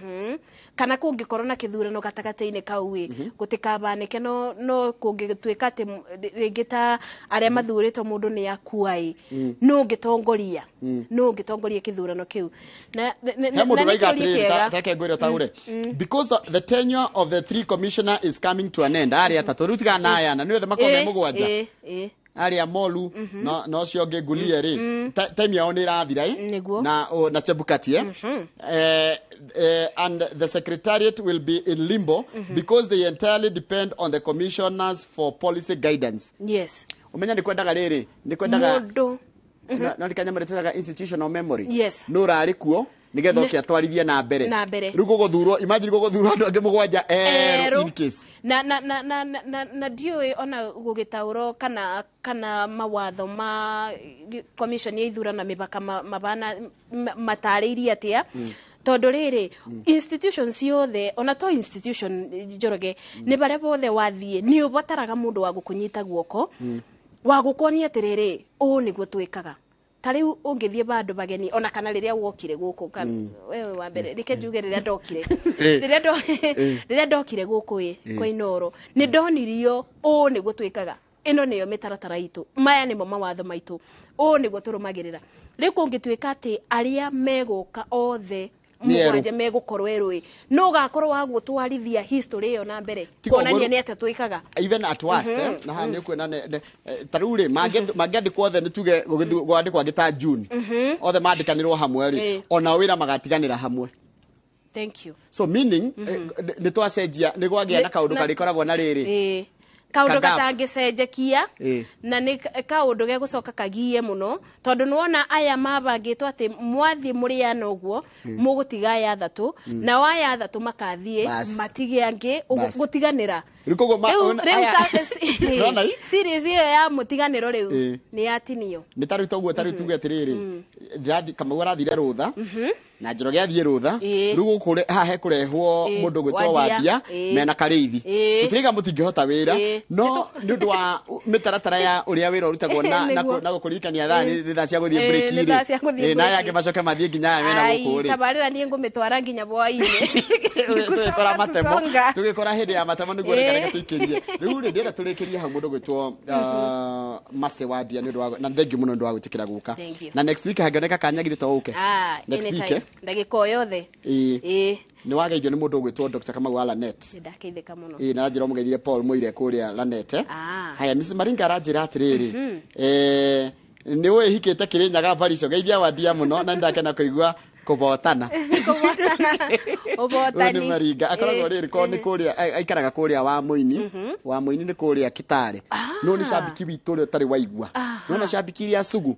kana kungikorwo na kithurano gatagataine kau gutikabanike no kungituika ati ringita aria mathuritwo mundu ni akuai no ngitongoria kithurano kiu na mundu raigatire take ngwiro taure because the tenure of the 3 commissioner is coming to an end aria tatu rutiga na aya na niothe makome mugwanja aria molu no cio ngegulie ri time yao ni rathira na Chebukati and the secretariat will be in limbo because they entirely depend on the commissioners for policy guidance. Yes. Umenya ni kwendaga riri ni kwendaga no nikanyamuretaga institutional memory. Yes. No rari kuo nigetha okiatwarithia na mbere rugo guthurwo imagine guthurwo andu angi mugwanja in case na dio ona gugitauro kana mawatho ma commission ya ithura na mibaka mabana matariirie atia tondu riri institutions yothe ona to institution Njoroge ni bare bothe wathie ni ubataraga mundu wa gukunyita guoko wa gukonia atiriri niguo twikaga tari ungithie bandu bageni ona kana riria wokire guku wewe wa mbere rike njuge riria ndokire riria ndokire guku kwa iNooro ni ndonirio niguo twikaga ino niyo mitaratara itu maya nimo mawatho maitu niguo turumagirira riku ngitwika ati aria meguka othe mugwanje megukorwo erui no gakorwo wa gutwarithia history yo na mbere kuonania ni ate twikaga even at worst na hani kwena taruri magandikwo othe nituge gwandikwa ngita June othe mandikanirwo hamwe ri ona wira magatiganira hamwe. Thank you. So meaning ni twacenjia ni gwagia na kaundu karikoragwo na riri kaundu gatangicenjekia na ni kaundu ge gucoka kagie muno tondu nuona aya mabangitwo ati mwathi muriana uguo mugutiga ya thatu na waya thatu makathie matige angi gutiganira series iyo ya mutiganiro riu ni yatinio ni taruta uguo tarutuge atiriri ndathi kama warathire rutha na Njoroge athie rutha riu gukure hahe kurehwo mundu gwitwo wathia mena karithi tutiriga mutingihota wira no ni undu wa mitaratara ya uria wira urutagwo na gukuririkania thaa cia guthie break na yake macoke mathie nginya mena gukuri tabarira ni ngumitwara nginya bwaini tukora matemo tugikora hindi ya matemo niguo reka tuikirie riu ndira turikirie ha mundu gwitwo Mase wadia ni undu wa na thank you muno ndu wa gutikira guka na next week hangioneka kanyagire to uke next week ndagiko yothe ni wageithio ni mundu gwitwo Dr. Kamau wa Lanet ndakeitheka muno na njira mugeithire Paul Muire kuria Lanet haya Miss Maringa aranjira atiriri ni we hikite Kirinyaga Varico geithia wadia muno na ndakena kuigua kubotana ubotani ni Maringa akoragwo riri ko ni kuria aikaraga kuria wa muini ni kuria Kitale no ni shabiki witu ri utari waigua no na shabiki ria sugu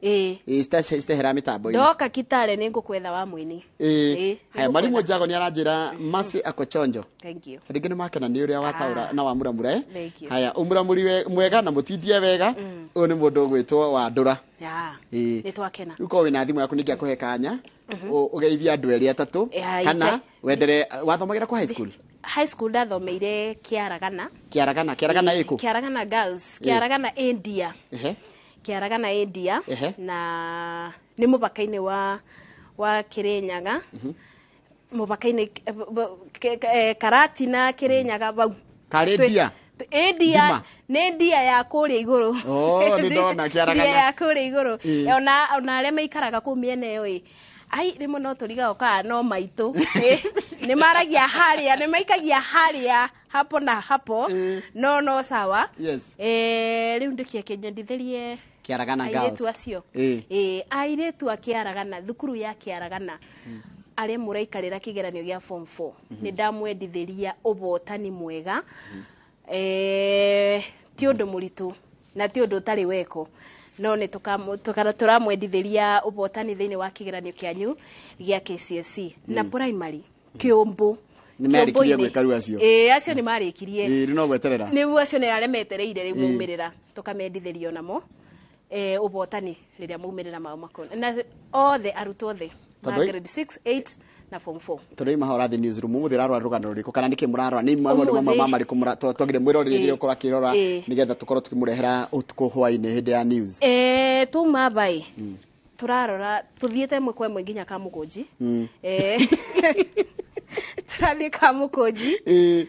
stehera mitambo ino doka Kitale ni ngukwetha wa muini haya Marimu Jago ni aranjira Masi akochonjo thank you ringi ni makena ni uria wataura na wa muramura haya umuramuri mwega na mutindie wega uyu ni mundu gwitwo wa Ndura ni twakena uko wina thimu yaku ningia kuhe kanya ugeithia andu eri atatu kana wendere wathomagira kwa high school ndathomeire Kiaragana iku Kiaragana girls Kiaragana India Kiaragana India na ni mubakaine wa Kirinyaga mubakaine Karatina Kirinyaga bau Karendia India ne ndia ya kuria iguru ni ndona Kiaragana ya kuria iguru ona aria maikaraga ku miene yo ai rimo no turiga ka no maitu ni maragia haria ni maikagia haria hapo na hapo no sawa riu ndikie kenyendithĩrie Kiaragana girls airetu acio airetu akiaragana thukuru ya Kiaragana ari muraikarira kigeranio gya form 4 ni ndamwendithĩria ubotani mwega ti undu muritu na ti undu tari weko no ni turamwendithĩria ubotani thiini wa kigeranio kyanyu gya KCSE na primary kiumbu ni marikirie gwika ru acio acio ni marikirie no gweterera ni acio ni aremetereire ri muumirira tukamendithĩrio namo ubotani riria muumirira mao makona na othe arutwo othe grade 6 8 na form 4 tondũ mahora the newsroom muthirarwa rugano riko kana niki murarwa ni maundu mama ri kumura twagire mwirorire rio kora kirora nigetha tukorwo tukimurehera utuko hwaini hindi ya news tuma bai turarora tuthiete mwe kwa mwe nginya Kamukunji turathie Kamukunji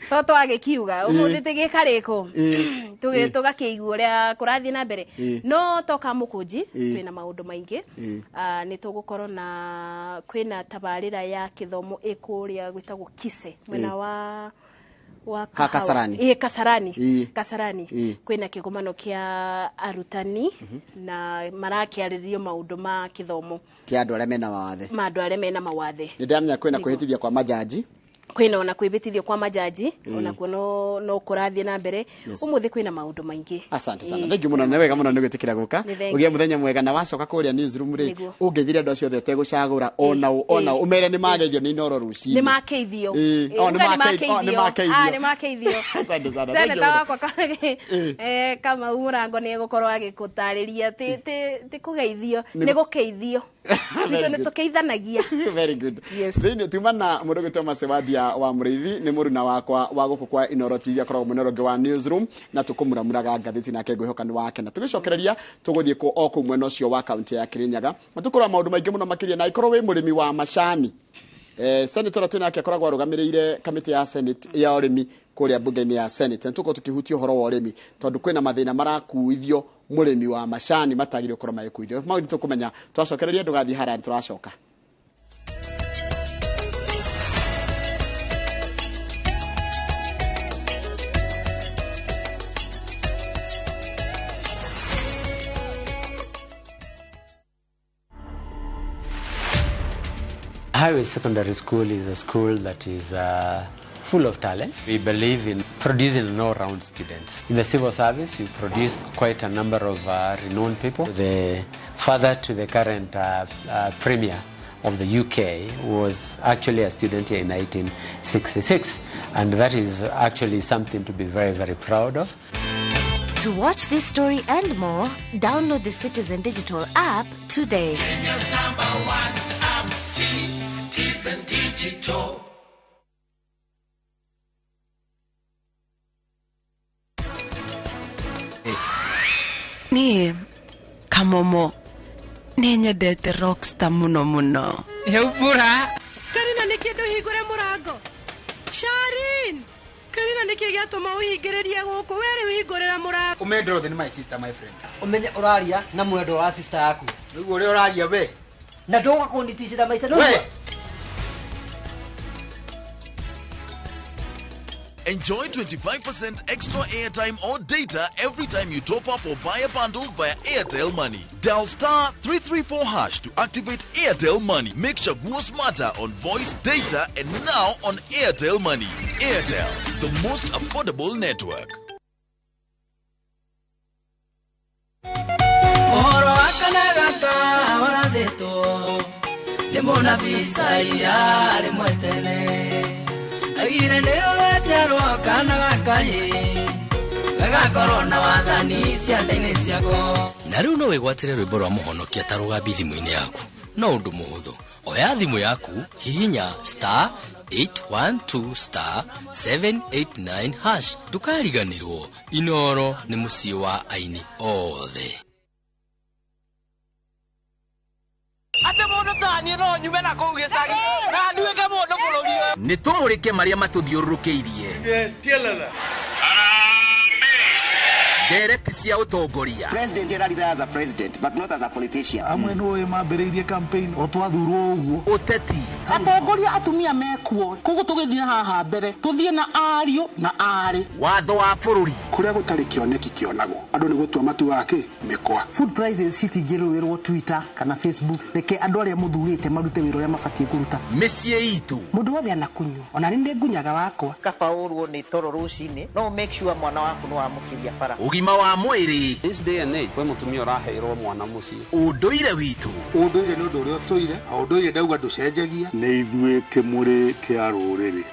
toto agikiuga umuthi tigikariko tugakiigua uria kurathie na mbere no to Kamukunji twina maundu maingi ni tugukorwo na kwina tabarira ya kithomo ikuria gwitagwo Kise mwena wa Kasarani Kasarani kwina kigomano kia arutani na marakiarĩrĩrio maundu ma kithomo kia andu arĩa mena mawathe ni ndamenya kwina kwĩhĩtithia kwa majaji kwina ona kwĩbĩtithio kwa majaji ona kuo no kurathie na mbere umuthi kwina maundu maingi asante sana thank you muno na wega muno ni gwitikira guka ugie muthenya mwega na wacoka kuria newsroom ri ungeithire andu acio othe gucagura ona umere ni mageithio ni iNooro ruci ni makeithio ni makeithio asante sana seneta wakwa kama umurango ni gukorwo agikutariria ti kugeithio ni gukeithio Nito ni tukeithanagia very good thini tumana mundu gitoma Sebadia wa Muriithi ni muruna wakwa wa guku kwa iNooro TV akorwo muneroge wa newsroom na tukumuramuraga ngathiti nake ngwihoka ni wake na tugicokereria tuguthie ku oku mwena ucio wa county ya Kirinyaga na tukorwa maundu maingi muno makiria na ikorwo wi murimi wa macani senator twina yake akoragwo arugamiriire kamiti ya senate ya urimi kuria bunge-ini ya senate tuko tukihutia uhoro wa urimi tondu kwina mathina marakuithio murimi wa macani matagire ukorwo magikuithio maundu tukumenya twacokereria ndugathi harani turacoka Highway Secondary School is a school that is full of talent. We believe in producing an all-round students. In the civil service, we produce quite a number of renowned people. The father to the current premier of the UK was actually a student here in 1966, and that is actually something to be very, very proud of. To watch this story and more, download the Citizen Digital app today. Kenya's #1 app, Citizen Digital. Ni Kamomo ni nyendete rockstar muno muno. Heubura. Karina ni kindu hingure murango. Sharin. Karina ni kigatuma uhingireria guku weri uhingurira murango. Umendro the my sister my friend. Umenye uraria na mwendo wa sister yaku. Niguo uri uraria we. Na ndoga kunditishira maisha no. Enjoy 25% extra airtime or data every time you top up or buy a bundle via Airtel Money. Dial *334# to activate Airtel Money. Make Chaguo smarter on voice, data, and now on Airtel Money. Airtel, the most affordable network. Agire leo wacero kana gakaye gagakorona wathani cia ndaini ciako na riu no wigwatire rwimbo rwa muhonokia tarugambi thimu-ini yaku no undu muhuthu oya thimu yaku hihinya *812*789# ndukariganirwo iNooro ni mucii wa aini othe ate mundu tani no nyume na kugicagi na nduike mundu bururi ni tumurike maria matuthiururukiirie tielala ndereti cia utongoria. President era as a president but not as a politician. Amwe no mambĩrĩirie campaign o twathurwo ũguo. Uteti. Atongoria atumia mekuo koguo tugithie haha mbere tuthie na ario na ari. Watho wa bũrũri. Kuria gũtarĩ kĩoneki kĩonagwo andũ nĩ gũtua matuaga mĩkwa. Food prices citingĩrũĩrwo Twitter kana Facebook reke andũ arĩa mũthurĩte marute wĩra ũrĩa mabatiĩ kũruta. Mĩciĩ itũ. Mũndũ wothe anakunywo ona nĩ ngunyaga wakwa. Kabaũrwo nĩ toro rũcinĩ no make sure mwana waku nĩ wamũkĩria bara. Ũgima wa mwĩrĩ. This day and age, we mutumia ũraheirwo mwana mũciĩ. Ũndũire witũ. Ũndũire nĩ ũndũ ũrĩa ũtũire, ũndũire ndauga ndũcenjagia. Nĩ ithuĩ kĩmũrĩ kĩa rũrĩrĩ.